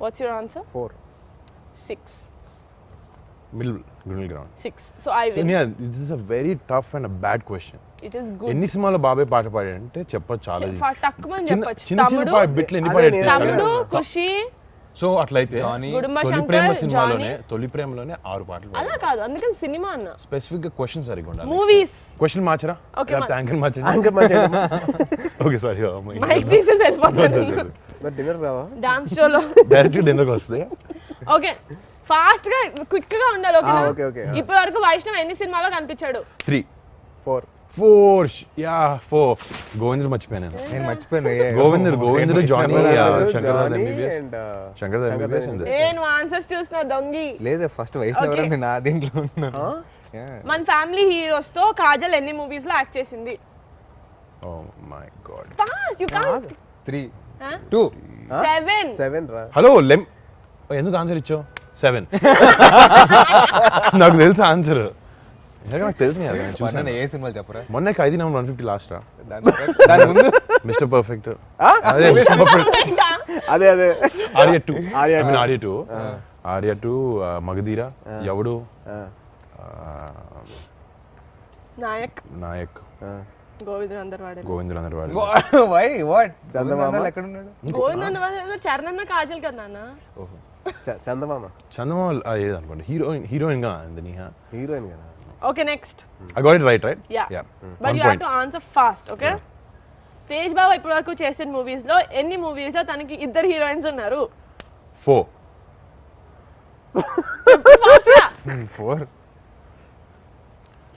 what's your answer? 4 6 middle ground. 6 so I win. This is a very tough and a bad question. It is good. ఎన్ని సినిమాలో బాబాయ్ పాట పాడాడంటే చెప్పొచ్చు చాలా. టక్కుమని చెప్పొచ్చు. చిన్న చిన్న తమ్ముడు, బిట్లు ఎన్ని అదే పాడాడు? తమ్ముడు, ఖుషి. సో అట్లయితే జానీ, గుడుంబ తొలి శంకర్, ప్రేమ జానీ. సినిమాలోనే తొలి ప్రేమలోనే 6 పాటలు అలా కాదు, అందుకని సినిమా అన్న. స్పెసిఫిక్ గా క్వశ్చన్ సరిగ్గా ఉండాలి. మూవీస్. క్వశ్చన్ మార్చరా? Okay, యాంకర్ మార్చరా? ఇంకా మంచిగా ఓకే సారీ. మైక్ తీసేసి వెళ్ళిపోతాను. మరి డిన్నర్ రావా? డాన్స్ షోలో డైరెక్ట్ డిన్నర్కి వస్తుంది. ఓకే ఫాస్ట్ గా క్విక్ గా ఉండాలి. ఓకేనా? Okay okay. ఇప్పటి వరకు వైష్ణవ్ ఎన్ని సినిమాలో కనిపించాడు? 3 4 4 యా 4 గోవిందుడు మర్చిపోయాను నేను. నేను మర్చిపోయాను Govindudu Johnny Shankar Johnny MBBS and, Shankar MBBS and ఏ నువ్వు ఆన్సర్స్ చూస్తున్నా దొంగి. లేదు ఫస్ట్ వైష్ణవ్ నేను నా దీంట్లో ఉన్నాను. మన ఫ్యామిలీ హీరోస్ తో కాజల్ ఎన్ని మూవీస్ లో యాక్ట్ చేసింది? Oh my god. Fast you can't. 3 Huh? 2 7. 7 రా. హలో ఎందుకు ఆన్సర్ ఇచ్చావు 7? నాకు తెలుసు ఆన్సర్, నాకు తెలుసు చూసాను. ఏ సినిమాలు చెప్పరా? మొన్న ఖైదీ నెంబర్ 150 లాస్ట్ రా, దాని ముందు మిస్టర్ పర్ఫెక్ట్, అదే మిస్టర్ పర్ఫెక్ట్, అదే ఆర్య 2, ఐ మీన్ ఆర్య 2, మగధీర, ఎవడు, నాయక్, గోవిందుడు అందరు వాడే. గోవిందుడు అందరు వాడు. వై వాట్ చందమామ ఎక్కడ ఉన్నాడు? గోవిందుడు వాళ్ళలో చరణ్ కాజల్ కదా నాన్న. చందమామ చందమామ ఏదనుకోండి, హీరోయిన్ గా అంది నీహా. హీరోయిన్ కదా. Okay next. I got it right? Yeah. Yeah. But 1 you have point. to answer fast, okay? Tej బాబు ఇప్పటి వరకు చేసిన మూవీస్ లో ఎన్ని మూవీస్ లో తనకి ఇద్దరు హీరోయిన్స్ ఉన్నారు? 4. ఫాస్ట్ గా 4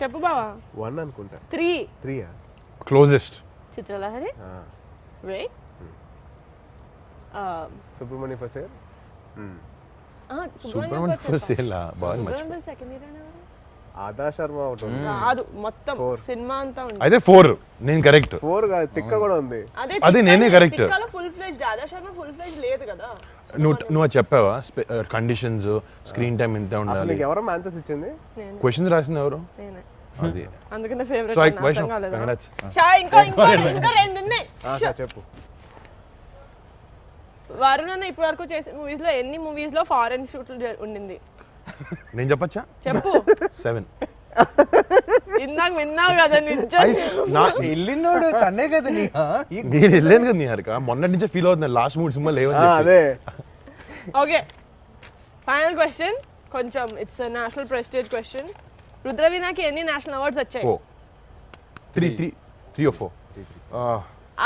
చెప్పు బావా. 1 అనుకుంటా. 3. 3 Closest. చిత్రలహరి, వెయిట్, సుబ్రహ్మణ్య ఫసేర్. సుబ్రహ్మణ్యం ఫర్ సేల్ బాగా మర్చిపోయాను. సెకండ్ హీరోయిన్ ఎవరు? ఆదా శర్మ ఒకటి ఉంది. కాదు, మొత్తం సినిమా అంతా ఉంది. అయితే 4 నేను కరెక్ట్. 4 కాదు, తిక్క కూడా ఉంది. అదే నేనే correct. తిక్కలో ఫుల్ ఫ్లెజ్డ్, ఆదా శర్మ ఫుల్ ఫ్లెజ్డ్ లేదు కదా. నువ్వు అది చెప్పావా, కండిషన్స్ స్క్రీన్ టైం ఎంత అసలు ఉండాలి, నీకు ఎవరో ఆన్సర్స్ ఇచ్చింది? నేనే క్వశ్చన్స్ రాసింది ఎవరు? నేనే. అది అందుకనే so favourite I question congrats. ఇంకా రెండు ఉన్నాయి. చెప్పు. వరుణ్ అన్న ఇప్పటి వరకు చేసిన మూవీస్ లో ఎన్ని మూవీస్ లో ఫారెన్ షూట్లు ఉండింది? నేను చెప్పచ్చా? చెప్పు. 7. ఇందాక విన్నావు కదా నిజం. వెళ్ళినోడు తనే కదా నీ నేను వెళ్ళాను కదా నీ హరిక, మొన్నటి నుంచే ఫీల్ అవుతుంది లాస్ట్ 3 సినిమాలు లేవని చెప్పి. అదే ఓకే, ఫైనల్ క్వశ్చన్, కొంచెం ఇట్స్ నేషనల్ ప్రెస్టేజ్ క్వశ్చన్. రుద్రవీణకి ఎన్ని నేషనల్ అవార్డ్స్ వచ్చాయి? 4. 3 or 4.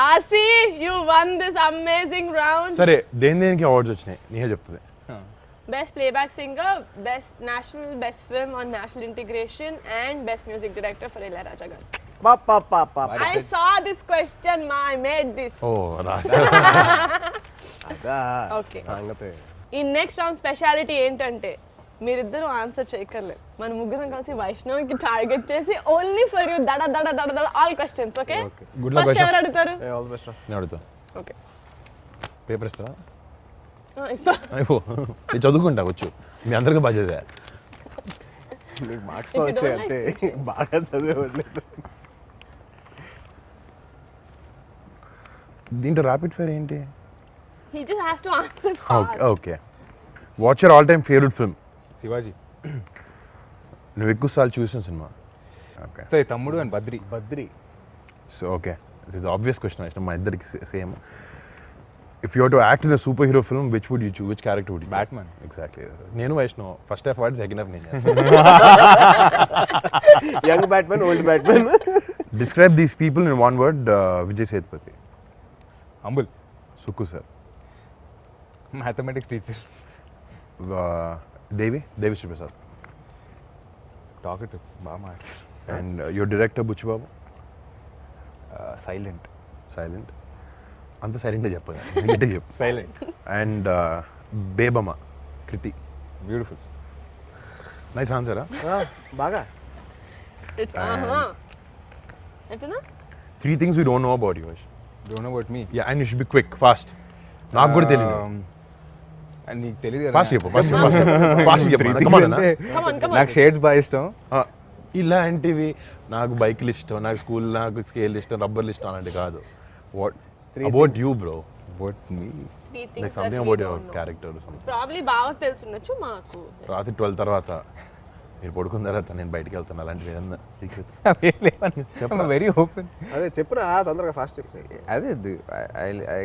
Aasi you won this amazing round. సరే దేనికి అవార్డ్స్ వచ్చినాయి నీహే చెప్తుంది. Best playback singer, best national, best film on national integration and best music director for Ilaiyaraaja garu. I saw this question, I made this. ఓ రాజా. అదా ఓకే, సంగతి. ఈ నెక్స్ట్ రౌండ్ స్పెషాలిటీ ఏంటంటే మీరిద్దరు ఆన్సర్ చేయక్కర్లేదు, మన ముగ్గురం కలిసి వైష్ణవ్కి టార్గెట్ చేసి ఓన్లీ ఫర్ యూ దడ దడ దడ దడ all questions. Okay, Good luck, first Vaishnav. ఎవరు అడుగుతారు? All the best. నేను అడుగుతా. ఓకే, పేపర్ ఇస్తారా? ఇస్తా. అయిపో నేను చదువుకుంటా వచ్చు, మీ అందరికీ బాధ్యత. నీకు మార్క్స్ If you వచ్చాయి don't అంతే, బాగా చదివేవాడిలేదు. దీంట్లో ర్యాపిడ్ ఫైర్ ఏంటి? He just has to answer okay fast. Okay. What's your all time favourite film? Shivaji, నువ్వు ఎక్కువ సార్లు చూసిన సినిమా? Okay, so Thammudu and Badri. Badri. So okay, this is obvious question actually, మా ఇద్దరికి same. If you to act in a superhero film which would you choose, which character would you? Batman. Exactly. నేను వైష్ణవ్ ఫస్ట్ హాఫ్ వాడి సెకండ్ హాఫ్ నేను. Young batsmen, old batsmen. Describe these people in one word. Vijay Sethupathi. Humble. Sukku sir. Mathematics teacher. Devi Sri Prasad. Talkative, బాగా మాట్లాడు. And your director Buchibabu. Silent. Silent. అంత సైలెంట్గా చెప్పాను, నీట్గా చెప్పు. Silent. And Bebamma Krithi. Beautiful. Nice ఆన్సరా? బాగా. It's అయిపోయిందా? 3 things we don't know about you. Don't know about me. Yeah, and you should be quick, fast. నాకు కూడా తెలియదు. నీకు తెలియదు కదా. ఫాస్ట్ చెప్పు, ఫాస్ట్ చెప్పు. Come on, Come on, come on. నాకు షేడ్స్ బాగా ఇష్టం. ఇలాంటివి నాకు బైక్లు ఇష్టం, నాకు స్కూల్, నాకు స్కేల్ ఇష్టం, రబ్బర్లు ఇష్టం అలాంటివి కాదు. What about you bro? About me. 3 things like that something we about don't your know. Character. Probably బాగా తెలుసుండొచ్చు మాకు. రాత్రి 12 తర్వాత మీరు పడుకున్న తర్వాత నేను బయటికి వెళ్తాను, అలాంటివి ఏదన్నా సీక్రెట్? Very open. అదే చెప్పురా తొందరగా, ఫాస్ట్ చెప్పు. అదే ఐ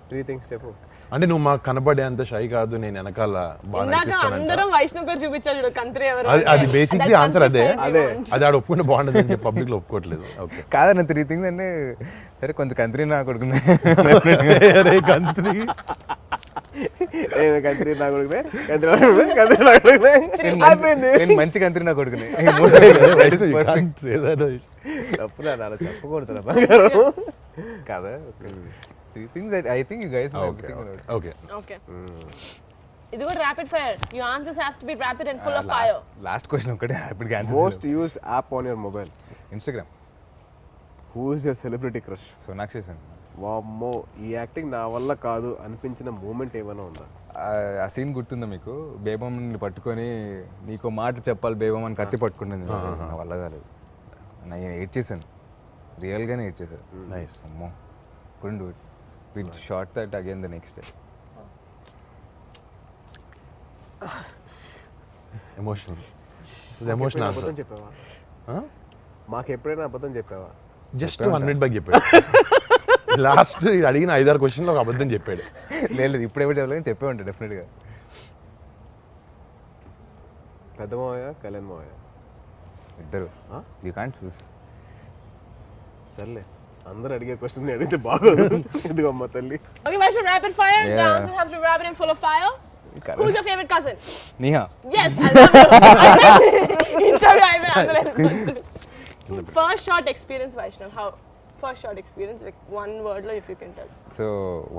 3 things చెప్పు. అంటే నువ్వు మాకు కనపడే అంత షై కాదు, నేను వెనకాల బాగా ఇందాక అనిపిస్తానంట. అందరం వైష్ణవ్ గారు చూపించాడు చూడు, కంత్రి ఎవరు అది అంటే. బేసిక్లీ That ఆన్సర్ అదే. country side we want. అది ఆడ ఒప్పుకుంటే బాగుండదు అని చెప్పి పబ్లిక్ లో ఒప్పుకోవట్లేదు. ఓకే కాదన్న 3 things అంటే సరే కొంచెం కంత్రి నా కొడుకునే. కంత్రి కంత్రి నా కొడుకునే, కంత్రి నా కొడుకునే. అయిపోయింది. నేను మంచి కంత్రి నా కొడుకునే. తప్పురా అలా చెప్పకూడదురా బంగారం. కదా three things I think you guys okay okay okay ఇది కూడా rapid fire your answers have to be rapid and full of fire. Last question ఒకటే హ్యాపీగా answer. Most used app on your mobile. Instagram. Who is your celebrity crush? Sonakshi Sen. వామ్మో ఈ యాక్టింగ్ నా వల్ల కాదు అనిపించిన మూమెంట్ ఏమైనా ఉందా? ఆ సీన్ గుర్తుందా మీకు? బేబమ్మని పట్టుకొని నీకు మాట చెప్పాలి బేబమ్ అని కత్తి పట్టుకుంటుంది. నా వల్ల కాలేదు, నేను ఎయిట్ చేశాను, రియల్గానే ఎయిట్ చేశాను. నైస్. అమ్మో couldn't do it. We shot that again the next day. Emotional ఎప్పుడైనా ఆన్సర్. అబద్ధం చెప్పావా? మాకు ఎప్పుడైనా అబద్ధం చెప్పావా? జస్ట్ 1 minute బ్యాక్ చెప్పాడు. లాస్ట్ అడిగిన 5-6 క్వశ్చన్లో ఒక అబద్ధం చెప్పాడు. లేదు ఇప్పుడు ఎవరు చెప్పలేదు, చెప్పే ఉంటాడు డెఫినెట్గా. పెద్ద మావయ్య కళ్యాణ్ మావయ్య ఇద్దరు. యూ కాంట్ చూస్. సర్లే అందరూ అడిగే క్వశ్చన్ అడిగితే బాగోదు. ఇదిగో అమ్మ తల్లి. Okay, why should rapid fire? The Yeah. answers have to be rapid and full of fire. Who's your favorite cousin? Neha. Yes, I love you. Interview అయిపోయింది. First shot experience, Vaishnav. How? First shot experience, like one word lo if you can tell. So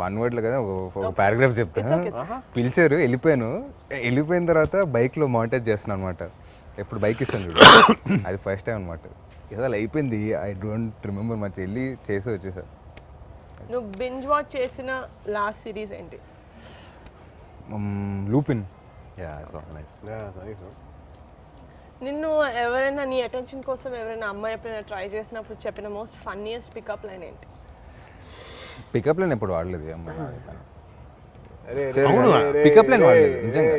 1 wordలో కదా ఒక పారాగ్రాఫ్ చెప్తా. It's okay, it's okay. పిలిచారు, వెళ్ళిపోయాను. వెళ్ళిపోయిన తర్వాత బైక్లో మానిటర్ చేస్తున్నాను అనమాట. ఎప్పుడు బైక్ ఇస్తాను చూడు, అది ఫస్ట్ టైం అనమాట. ఏదో అలా అయిపోయింది, ఐ డోంట్ రిమెంబర్ మచ్. వెళ్ళి చేసి వచ్చేసా. నువ్వు బింజ్ వాచ్ చేసిన లాస్ట్ సిరీస్ ఏంటి? లూపిన్. Yeah so nice. నిన్ను ఎవరైనా నీ అటెన్షన్ కోసం ఎవరైనా అమ్మాయి ఎప్పుడైనా ట్రై చేసినప్పుడు చెప్పిన మోస్ట్ ఫన్నీయెస్ట్ పికప్ లైన్ ఏంటి? పికప్ లైన్ ఎప్పుడు వాడలేదు అమ్మాయి. అరే అవును, పికప్ లైన్ వాడలేదు నిజంగా.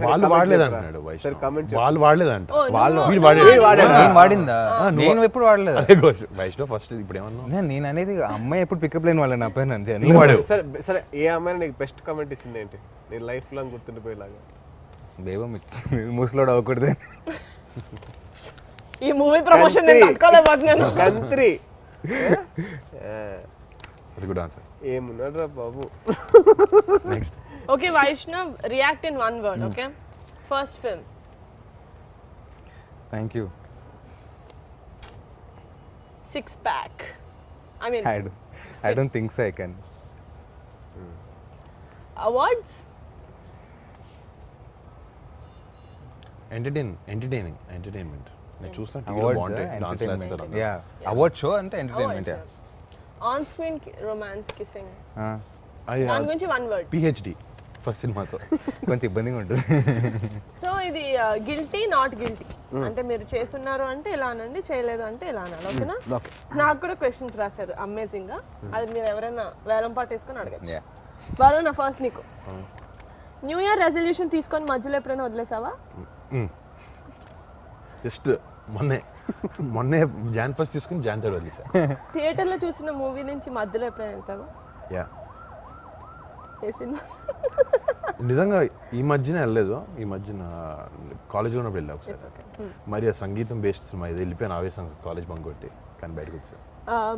వాళ్ళు వాడలేదు అంటున్నాడు సరే వైష్ణవ్. కమెంట్ వాళ్ళు వాడలేదంట. Oh, వాళ్ళు వీడు వాడాడు. నేను వాడిందా? నేను ఎప్పుడు వాడలేదు. అదే కోచ్ వైష్ణవ్ ఫస్ట్ ఇప్పుడు ఏమన్నా నేను అనేది అమ్మాయి ఎప్పుడు పికప్ లైన్ వాళ్ళ నా పైన నువ్వు వాడావు. సరే సరే ఏ అమ్మాయి నీకు బెస్ట్ కమెంట్ ఇచ్చింది ఏంటి? నీ లైఫ్ లాంగ్ గుర్తుండిపోయేలాగా. బేబం ముసలోడు అవ్వకూడదు. ఈ మూవీ ప్రమోషన్ నేను తట్టుకోలేకపోతున్నాను. కంత్రి అది గుడ్ ఆన్సర్. ఏమున్నాడు రా బాబు. Next. Okay, Vaishnav, react in one word, okay? First film. Thank you. Six pack. I mean, I don't think so I can. awards. Entertainment. నేను చూస్తాను Awards, బాగుంటాయి, డాన్స్ entertainment. చేస్తారు. Yeah. Award show అంటే entertainment. Awards. On screen romance kissing. అది దాని గురించి one word. PhD ఫస్ట్ సినిమాతో. కొంచెం ఇబ్బందిగా ఉంటుంది. సో ఇది గిల్టీ నాట్ గిల్టీ అంటే మీరు చేస్తున్నారు అంటే ఇలా అనండి, చేయలేదు అంటే ఇలా అనాలి. ఓకేనా? ఓకే. నాకు కూడా క్వశ్చన్స్ రాశారు అమేజింగ్ గా. అది మీరు ఎవరైనా వేలం పాటు వేసుకొని అడగచ్చు. Yeah. వరుణ్, నా ఫస్ట్ నీకు. న్యూ ఇయర్ రెజల్యూషన్ తీసుకొని మధ్యలో ఎప్పుడైనా వదిలేసావా? జస్ట్ మొన్నే జాన్ ఫస్ట్ తీసుకుని జాన్ థర్డ్ వదిలేసా. థియేటర్లో చూసిన మూవీ నుంచి మధ్యలో ఎప్పుడైనా వెళ్తావా? యా ఏ సినిమా? నిజంగా ఈ మధ్యన వెళ్ళలేదు. ఈ మధ్యన కాలేజ్లో ఉన్నప్పుడు వెళ్ళా ఒకసారి. మరి ఆ సంగీతం బేస్డ్ సినిమా ఇది వెళ్ళిపోయాను ఆవేశం కాలేజ్ బంక్ కొట్టి, కానీ బయటకు వచ్చా.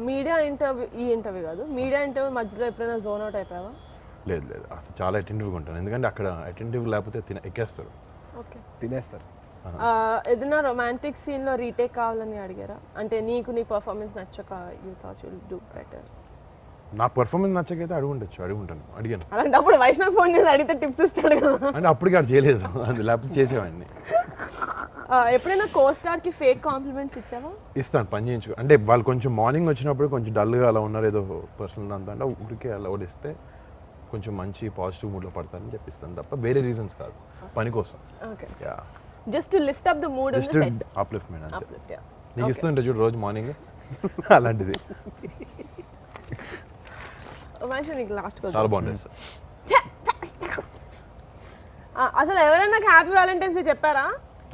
మీడియా ఇంటర్వ్యూ, ఈ ఇంటర్వ్యూ కాదు, మీడియా ఇంటర్వ్యూ మధ్యలో ఎప్పుడైనా జోన్ అవుట్ అయిపోయావా? లేదు అసలు చాలా అటెంటివ్గా ఉంటాను, ఎందుకంటే అక్కడ అటెంటివ్ లేకపోతే ఎక్కేస్తారు. ఓకే. తినేస్తారు. ఏదైనా రొమాంటిక్ సీన్లో రీటేక్ కావాలని అడిగారా? అంటే నీకు నీ పర్ఫార్మెన్స్ నచ్చక you thought you will do better. నా పర్ఫార్మెన్స్ నచ్చకైతే అడిగాను. అలాంటప్పుడు వైష్ణవ్ ఫోన్ చేసి అడిగితే టిప్స్ ఇస్తాడు కదా. అంటే అప్పటికి అది చేయలేదు, అది లేకపోతే చేసేవాడిని. ఎప్పుడైనా కోస్టార్కి ఫేక్ కాంప్లిమెంట్స్ ఇచ్చావా? ఇస్తాను, పని చేయించుకో. అంటే వాళ్ళు కొంచెం మార్నింగ్ వచ్చినప్పుడు కొంచెం డల్గా అలా ఉన్నారు, ఏదో పర్సనల్ అంతా అంటే ఊరికే అలా ఓడిస్తే కొంచెం మంచి పాజిటివ్ మూడ్లో పడతారని చెప్పిస్తాను తప్ప వేరే రీజన్స్ కాదు, పని కోసం. Okay. Yeah, just to lift up the mood in the set. Upliftment అంతే. Uplift, yeah. నీకు ఇస్తుంటే చూడు రోజు మార్నింగ్ అలాంటిది. వైష్ణవ్ నీకు లాస్ట్ చాలా క్వశ్చన్. బాగుంటుంది సార్. అసలు ఎవరైనా నాకు హ్యాపీ వ్యాలంటైన్స్ డే చెప్పారా?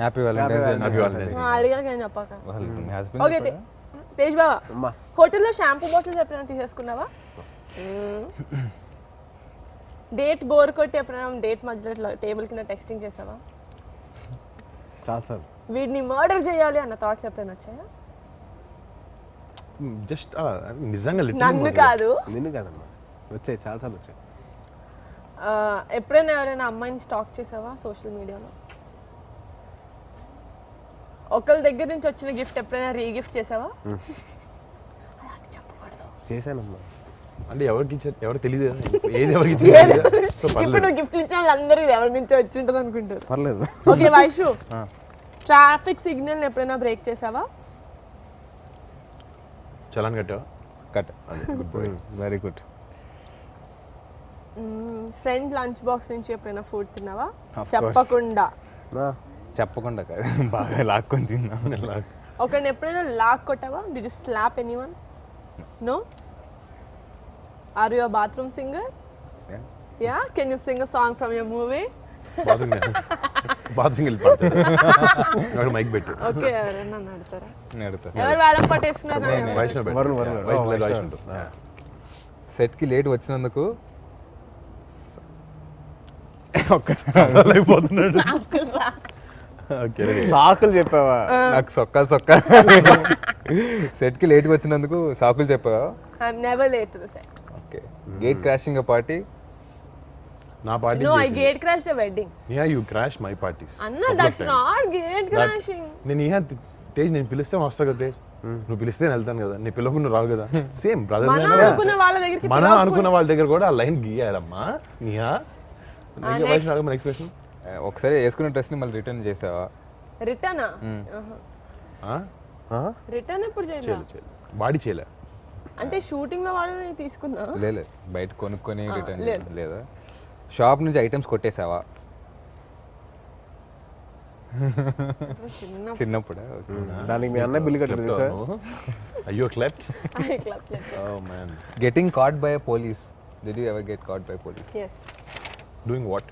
Happy valentine's day. Happy valentine's day. అడిగాక ఏం చెప్పాక. మీ హస్బెండ్ ఓకే, తేజ్ బావా, అమ్మా హోటల్లో షాంపూ బాటిల్స్ ఎప్పుడైనా తీసేసుకున్నావా? డేట్ బోర్ కొట్టి ఎప్పుడైనా డేట్ మధ్యలో ఇట్లా టేబుల్ కింద టెక్స్టింగ్ చేసావా? చాలా సార్. వీడిని మర్డర్ చేయాలి అన్న థాట్స్ ఎప్పుడైనా వచ్చాయా? జస్ట్ నిజంగా నన్ను కాదు, నిన్ను కాదమ్మా, వచ్చాయి చాలాసార్లు వచ్చాయి. ఎప్పుడైనా ఎవరైనా అమ్మాయిని స్టాక్ చేసావా సోషల్ మీడియాలో? ఒకళ్ళ దగ్గర నుంచి వచ్చిన గిఫ్ట్ ఎప్పుడైనా రీగిఫ్ట్ చేసావా? చేశానమ్మా. అంటే ఎవరికి ఇచ్చారు ఎవరు తెలియదు ఏది ఎవరికి ఇచ్చారు సో ఇప్పుడు నువ్వు గిఫ్ట్ ఇచ్చిన వాళ్ళందరూ ఇది ఎవరి నుంచి వచ్చి ఉంటుంది అనుకుంటారు. పర్లేదు. ఓకే వైషు, ట్రాఫిక్ సిగ్నల్ ఎప్పుడైనా బ్రేక్ చేసావా? చలాన్ కట్టావా? కట్ good boy. Very good. Friend lunch box నుంచి ఎప్పుడైనా ఫుడ్ తిన్నావా? Of course. చెప్పకుండా. చెప్పకుండా కాదు, బాగా లాక్కొని తిన్నా. ఒకరిని ఎప్పుడైనా లాక్ కొట్టావా? Did you slap anyone? No? Are you a bathroom singer? Yeah. Yeah? Can you sing a song from your movie? Bathroom వెళ్ళి పడతాడు మైక్ పెట్టు. ఓకే, ఎవరైనా నడతారా? నేను అడుగుతా. ఎవరు వేలం పట్టేస్తున్నారు? వైష్ణవ్ పెట్టు. వరుణ్, వరుణ్. వైట్ Oh, లేదు, వైష్ణవ్. వైష్ణవ్. సెట్కి లేట్ వచ్చినందుకు అయిపోతున్నాడు. ఓకే సాకులు చెప్పావా? నాకు సొక్క సెట్కి లేట్గా వచ్చినందుకు సాకులు చెప్పావా? I'm never late to the set. Okay. Gate crashing party. నా party No, I gate crashed a wedding. Yeah you crash my parties. Anna, that's not gate crashing. నేను ఇహ తేజ్ నేను పిలిస్తే వస్తా కదా తేజ్. నువ్వు పిలిస్తే నేను వెళ్తాను కదా, నీ పిల్లకు నువ్వు రావు కదా. సేమ్ మనం బ్రదర్ అనుకున్న వాళ్ళ దగ్గరికి మనం అనుకున్న వాళ్ళ దగ్గర కూడా ఆ లైన్ గీయాలమ్మా. నిహా ఎక్స్ప్రెషన్ ఒకసారి వేసుకున్న డ్రెస్ని మళ్ళీ రిటర్న్ చేసావా? రిటర్న్ రిటర్న్ ఎప్పుడు చేయలేదు. బాడీ చేయలే. అంటే షూటింగ్ లో వాడు తీసుకున్నా. లేదు, బయట కొనుక్కొని రిటర్న్ లేదు. లేదా? షాప్ నుంచి ఐటమ్స్ కొట్టేసావా? చిన్న చిన్నప్పుడు. దానికి మీ అన్న బిల్లు కట్టలేదు సార్. అయ్యో క్లెప్ట్. Club oh man. Getting caught by police. Did you ever get caught by police? Yes. Doing what?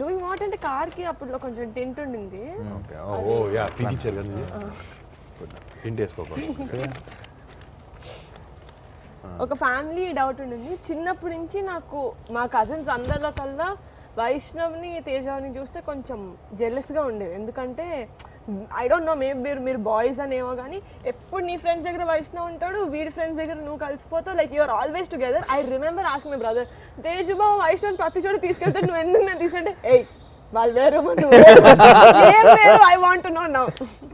Doing what అంటే కార్ కి అప్పుడు కొంచెం టెంట్ ఉండింది. ఓకే. ఓ యా పీకిచ్చారు కదా. టింట్ వేసుకోకూడదు. ఒక ఫ్యామిలీ డౌట్ ఉండింది చిన్నప్పటి నుంచి నాకు. మా కజిన్స్ అందరిలో కల్లా వైష్ణవ్ని తేజాని చూస్తే కొంచెం జెలస్గా ఉండేది. ఎందుకంటే ఐ డోంట్ నో, మేబీ మీరు బాయ్స్ అనేమో కానీ ఎప్పుడు నీ ఫ్రెండ్స్ దగ్గర వైష్ణవ్ ఉంటాడు, వీడి ఫ్రెండ్స్ దగ్గర నువ్వు కలిసిపోతావు. Like you're always together. I remember asking my brother, Teju బాబు వైష్ణవ్ ప్రతి చోట తీసుకెళ్తాడు, నువ్వు ఎందుకు నేను తీసుకుంటే ఏయ్ వాళ్ళు వేరు I want to no now.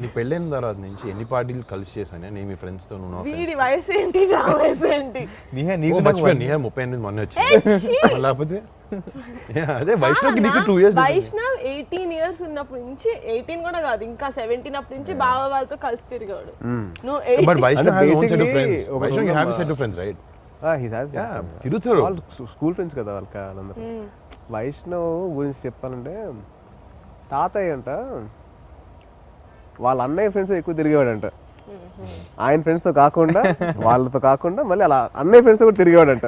నీ పెళ్ళైన తర్వాత నుంచి ఎన్ని పార్టీలు కలిసి చేశాను నేను మీ ఫ్రెండ్స్ తో? నువ్వు వీడి వయసు ఏంటి, నా వయసు ఏంటి? నీహా నీకు మర్చిపోయాను. నీ 38 మొన్న వచ్చింది. లేకపోతే అదే వైష్ణవ్కి నీకు 2 years. వైష్ణవ్ 18 years ఉన్నప్పటి నుంచి, 18 కూడా కాదు ఇంకా 17 అప్పటి నుంచి బావ వాళ్ళతో కలిసి తిరిగాడు. నువ్వు but Vaishnav has own set of basically friends. Vaishnav you have a set of friends right? He has. తిరుగుతారు. వాళ్ళు స్కూల్ ఫ్రెండ్స్ కదా వాళ్ళందరూ. వైష్ణవ్ గురించి చెప్పాలంటే తాతయ్య అంట వాళ్ళ అన్నయ్య ఫ్రెండ్స్ ఎక్కువ తిరిగేవాడంట. ఆయన ఫ్రెండ్స్తో కాకుండా వాళ్ళతో కాకుండా మళ్ళీ అలా అన్నయ్య ఫ్రెండ్స్తో కూడా తిరిగేవాడంట.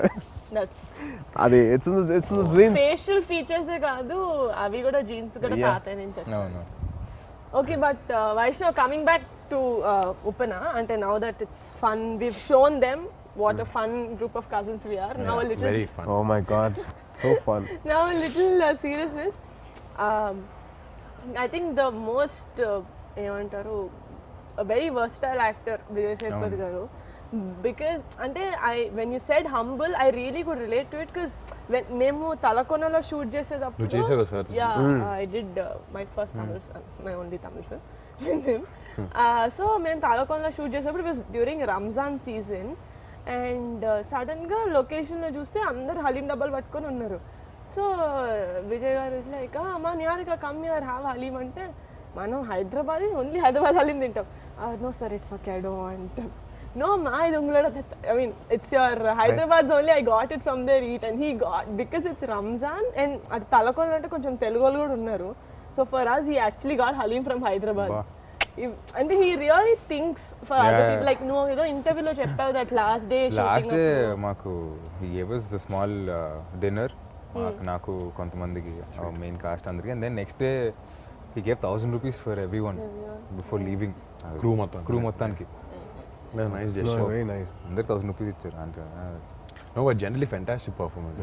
అది ఇట్స్ డ్రీమ్స్. ఫేషియల్ ఫీచర్స్ కాదు, అవి కూడా జీన్స్ కూడా తాతయ్య నుంచి వచ్చాయి. Okay, but Vaishnav coming back to Upana, అంటే now that it's fun, we've shown them what a fun group of cousins we are. Now a little Very fun. Oh my god, so fun. Now a little seriousness. I think the most ఏమంటారు a very versatile actor Vijay Sethupathi garu, because అంటే when you said humble, I really could relate to it, because when మేము తలకొనలో షూట్ చేసేటప్పుడు నువ్వు చేసావు sir? I did my first Tamil film, my only Tamil film with him. So మేము తలకొనలో షూట్ చేసేటప్పుడు it was during Ramzan season, and సడన్గా లొకేషన్లో చూస్తే అందరు హలీం డబ్బాలు పట్టుకొని ఉన్నారు. సో విజయ్ గారు ఇస్ లైక్, మా Niharika come here have haleem అంటే, మనం హైదరాబాద్ ఓన్లీ హైదరాబాద్ హలీం తింటాం. No sir it's okay, I don't want. No, my dungulada. I mean, it's your Hyderabad's only. I got it from there. Eat, and he got, because it's Ramzan and at Talakonda ante koncham Telugu vallu kuda unnaru. So for us, he actually got halim from Hyderabad. And he really thinks for other people. Like no, you know, interview lo cheppavu that last day మాకు he gave us a small dinner. నాకు కొంతమందికి మెయిన్ కాస్ట్ అందరికి, and then next day he gave 1,000 rupees for everyone before leaving. Crew మొత్తానికి. Nice gesture. No, very nice. అందరు 1,000 రూపీస్ ఇచ్చారు అంటే. No, but generally fantastic performance.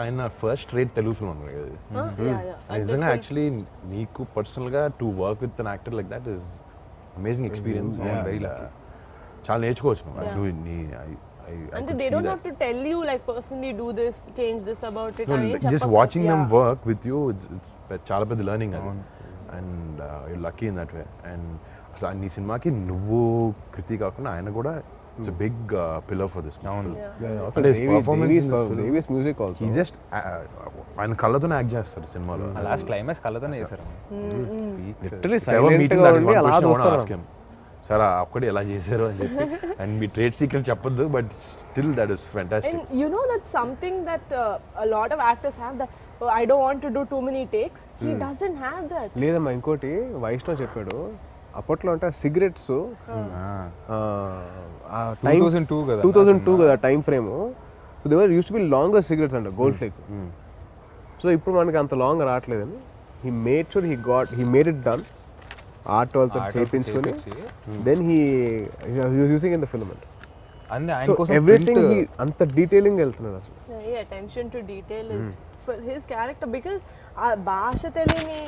ఆయన ఫస్ట్ రేట్ తెలుగు ఫిల్మ్ అన్నారు కదా. నిజంగా యాక్చువల్లీ నీకు పర్సనల్గా to work with an actor like that is amazing experience. Very lucky. చాలా నేర్చుకోవచ్చు. and they don't have to tell you like personally do this, change this about it. Just watching them work with you, it's చాలా పెద్ద లెర్నింగ్ అది. And you lucky in that way. And అసలు నీ సినిమాకి నువ్వు కృతి కాకుండా ఆయన కూడా it's big pillar for this. Devi's music also ఈ జస్ట్ ఆయన కళ్ళతోనే యాక్ట్ చేస్తారు సినిమాలో. లాస్ట్ క్లైమాక్స్ కళ్ళతోనే చేశారు. లిటరలీ సైలెంట్ గా ఉండి అలా చూస్తారు. సార్ అక్కడే ఎలా చేశారు అని చెప్పి. అండ్ మీ ట్రేడ్ సీక్రెట్ చెప్పొద్దు, but still that is fantastic. And you know that's something that a lot of actors have, that I don't want to do too many takes. He doesn't have that. లేదమ్మా, ఇంకోటి వైష్ణవ్ చెప్పాడు అప్పట్లో అంటే సిగరెట్స్ 2002 కదా. 2002 కదా time frame. So they were use to be longer cigarettes అంట, గోల్డ్ ఫ్లేక్. సో ఇప్పుడు మనకి అంత లాంగ్ రావట్లేదని he made sure he made it done art వాళ్ళతో చేయించుకొని then he using in the film అంట. అన్ని ఆయన సో కోసం ఎవ్రీథింగ్ అంత డీటెయిలింగ్ వెళ్తున్నాడు అసలు. Yeah, attention to detail is for his character, because ఆ భాష తెలియని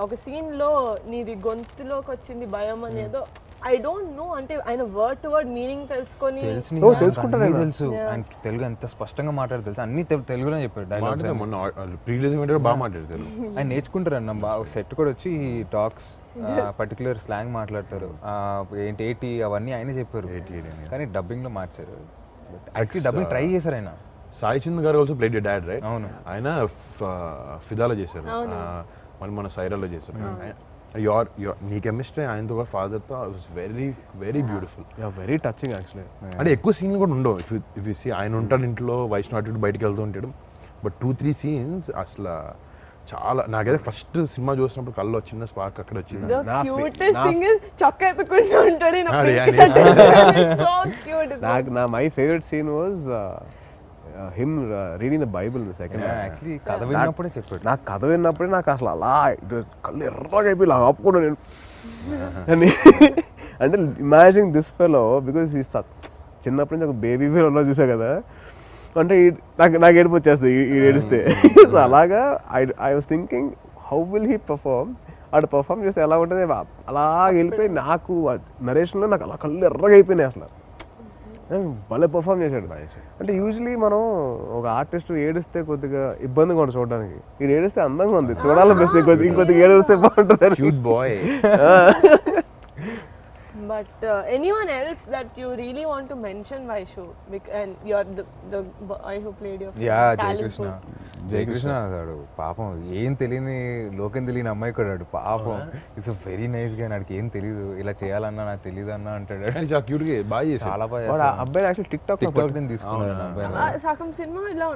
ఒక సీన్ లో నీది గొంతులోకి వచ్చింది భయం అనేదో ఐ డోంట్ నో, అంటే ఆయన వర్డ్ టు వర్డ్ మీనింగ్ తెలుసుకొని తెలుసుకుంటారు ఆయన. తెలుసు ఆయన తెలుగు ఎంత స్పష్టంగా మాట్లాడు తెలుసు, అన్ని తెలుగులో చెప్పాడు డైలాగ్స్. మొన్న ప్రీవియస్ బాగా మాట్లాడతారు ఆయన నేర్చుకుంటారు అన్న. సెట్ కూడా వచ్చి టాక్స్ పర్టికులర్ స్లాంగ్ మాట్లాడతారు. ఏంటి ఏటి అవన్నీ ఆయనే చెప్పారు, కానీ డబ్బింగ్ లో మార్చారు. యాక్చువల్లీ డబ్బింగ్ ట్రై చేశారు ఆయన. సాయి చంద్ గారు ఆల్సో ప్లేడ్ డాడ్ రైట్. అవును. ఆయన ఫిదాలో చేశారు, మళ్ళీ మన సైరాలో చేశారు. నీ కెమిస్ట్రీ ఆయనతో కూడా ఫాదర్తో was very very beautiful, very touching actually. అంటే ఎక్కువ సీన్లు కూడా ఉండవు. ఇఫ్ యూ సీ ఆయన ఉంటాడు ఇంట్లో, వైష్ణవ్ అటు బయటకు వెళ్తూ ఉంటాడు, బట్ 2-3 సీన్స్ అసలు చాలా నాకైతే ఫస్ట్ సినిమా చూసినప్పుడు కళ్ళు చిన్న స్పార్క్ అక్కడ వచ్చింది. the cutest thing is చొక్కా ఎత్తుకుంటూ ఉంటాడు ఈయన అది pink shirt వేసుకొని. So cute. నా my favourite scene was him reading the Bible in the second. Actually కథ విన్నప్పుడే చెప్పాడు. నాకు కథ విన్నప్పుడే నాకు అసలు అలా కళ్ళు ఎర్రగా అయిపోయి ఇలా ఆపుకున్నా నేను. అని అంటే ఇమాజిన్ దిస్ ఫెలో బికాస్ ఈ చిన్నప్పటి నుంచి ఒక బేబీ ఫెలో చూసా కదా, అంటే నాకు ఏడుపు వచ్చేస్తుంది ఈ ఏడిస్తే. సో అలాగా I was thinking how will he perform. అటు పర్ఫార్మ్ చేస్తే ఎలా ఉంటుంది, అలా వెళ్ళిపోయి నాకు నరేషన్లో నాకు అలా కళ్ళు ఎర్రగా అయిపోయినాయి అసలు. భలే పర్ఫామ్ చేశాడు. అంటే యూజువలీ మనం ఒక ఆర్టిస్ట్ ఏడిస్తే కొద్దిగా ఇబ్బందిగా ఉంటుంది చూడడానికి, ఇది ఏడిస్తే అందంగా ఉంది చూడాలనిపిస్తుంది, ఇంకొద్దిగా ఏడిస్తే బాగుంటుంది. Cute boy. But anyone else that you really want to mention, Vaishu, and you're the boy who played your talent pool. Jayakrishna అన్నాడు పాపం, ఏం తెలియని లోకం తెలియని అమ్మాయి కూడా పాపం. ఇట్స్ వెరీ నైస్ గా, నాకు ఏం తెలియదు, ఇలా చేయాలన్నా నాకు తెలియదు అన్న అంటాడు. చాలా క్యూట్ గా బాగా చేశాడు. చాలా బాగా. అబ్బాయి యాక్చువల్ టిక్ టాక్ నేను తీసుకున్నాను. సగం సినిమా ఇలా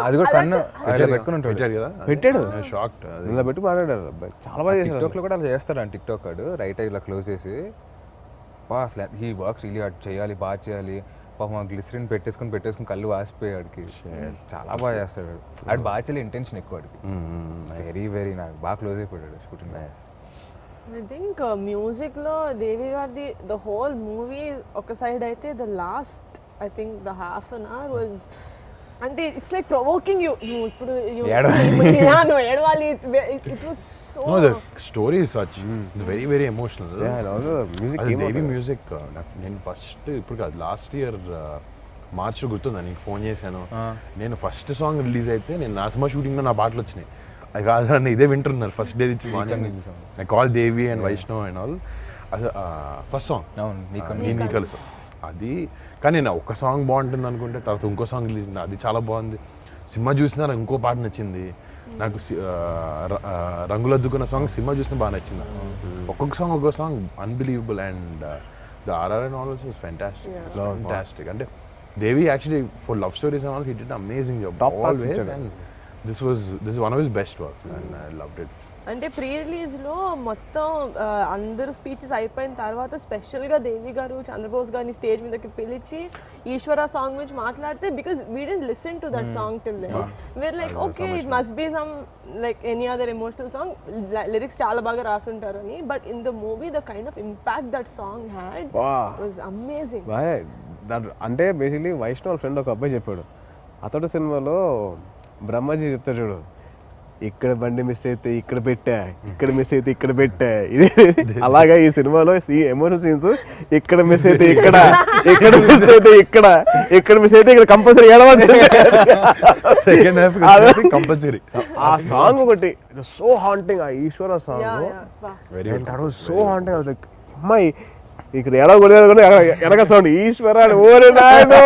అది కూడా కన్ను అట్లా పెట్టుకుని ఉంటాడు కదా, పెట్టాడు షాక్డ్ ఇలా పెట్టి మాట్లాడారు అబ్బాయి. చాలా బాగా చేశాడు. టిక్ టాక్ లో కూడా అలా చేస్తాడు అని. టిక్ టాక్ ఆడు రైట్ ఇలా క్లోజ్ చేసి అసలు హీ వర్క్స్ రియలీ హార్డ్, చేయాలి బాగా చేయాలి. పాపం గ్లిసరిన్ పెట్టేసుకుని కళ్ళు వాసిపోయాడికి. చాలా బాగా చేస్తాడు ఆడు. బాగా చేయాలి ఇంటెన్షన్ ఎక్కువ ఆడికి. వెరీ వెరీ నాకు బాగా క్లోజ్ అయిపోయాడు షూటింగ్. ఐ థింక్ మ్యూజిక్ లో దేవి గారిది ద హోల్ మూవీ ఒక సైడ్ అయితే, the last I think the half an hour was, అంటే ఇట్స్ లైక్ ప్రొవోకింగ్ యూ. నువ్వు ఇప్పుడు నువ్వు ఏడవాలి. It was so No, the story is such. It's very very emotional. Yeah, and also music అది came out. దేవి మ్యూజిక్ నేను ఫస్ట్ ఇప్పుడు కాదు, లాస్ట్ ఇయర్ మార్చ్లో గుర్తుందా నీకు ఫోన్ చేశాను. నేను ఫస్ట్ సాంగ్ రిలీజ్ అయితే నేను నా సినిమా షూటింగ్లో నా పాటలు వచ్చినాయి. అది కాదు నన్ను ఇదే వింటున్నారు ఫస్ట్ డే నుంచి morning. I call Devi and Vaishnav and all. అది ఫస్ట్ సాంగ్ నీ కలుసు అది. కానీ నేను ఒక సాంగ్ బాగుంటుంది అనుకుంటే తర్వాత ఇంకో సాంగ్ రిలీజ్ అయింది, అది చాలా బాగుంది. సినిమా చూసినా నాకు ఇంకో పాట నచ్చింది. నాకు రంగులద్దుకున్న సాంగ్ సినిమా చూసినా బాగా నచ్చింది. ఒక్కొక్క song unbelievable. And the RR and all also was fantastic. అంటే Devi actually for love stories and all he did amazing job always. And this one of his best work and I loved it. అంటే ప్రీ రిలీజ్ లో మొత్తం అందరూ స్పీచెస్ అయిపోయిన తర్వాత స్పెషల్ గా దేవి గారు చంద్రబోస్ గారిని స్టేజ్ మీదకి పిలిచి ఈశ్వర సాంగ్ గురించి మాట్లాడితే, because we didn't listen to that song till then, we're like okay it must be some like any other emotional song, lyrics చాలా బాగా రాసుంటారు అని. But in the movie the kind of impact that song had was amazing. అంటే బేసిక్లీ వైష్ణవ్ ఫ్రెండ్ ఒక అబ్బాయి చెప్పాడు, అతడు సినిమాలో బ్రహ్మాజీ చెప్తాడు చూడు, ఇక్కడ బండి మిస్ అయితే ఇక్కడ పెట్టా, ఇక్కడ మిస్ అయితే ఇక్కడ పెట్టా. ఇది అలాగా ఈ సినిమాలో ఎమోషన్ సీన్స్ ఇక్కడ మిస్ అయితే ఇక్కడ, ఇక్కడ మిస్ అయితే ఇక్కడ, ఇక్కడ మిస్ అయితే ఇక్కడ కంపల్సరీ ఏడవలసింది. Second half compulsory. ఆ సాంగ్ ఒకటి సో హాంటింగ్, ఆ Eeshwara song very so haunting. Like అమ్మాయి ఇక్కడ ఎడగలేదు కూడా ఎడగ సౌండ్ ఈశ్వర అని ఓరే నాయనో.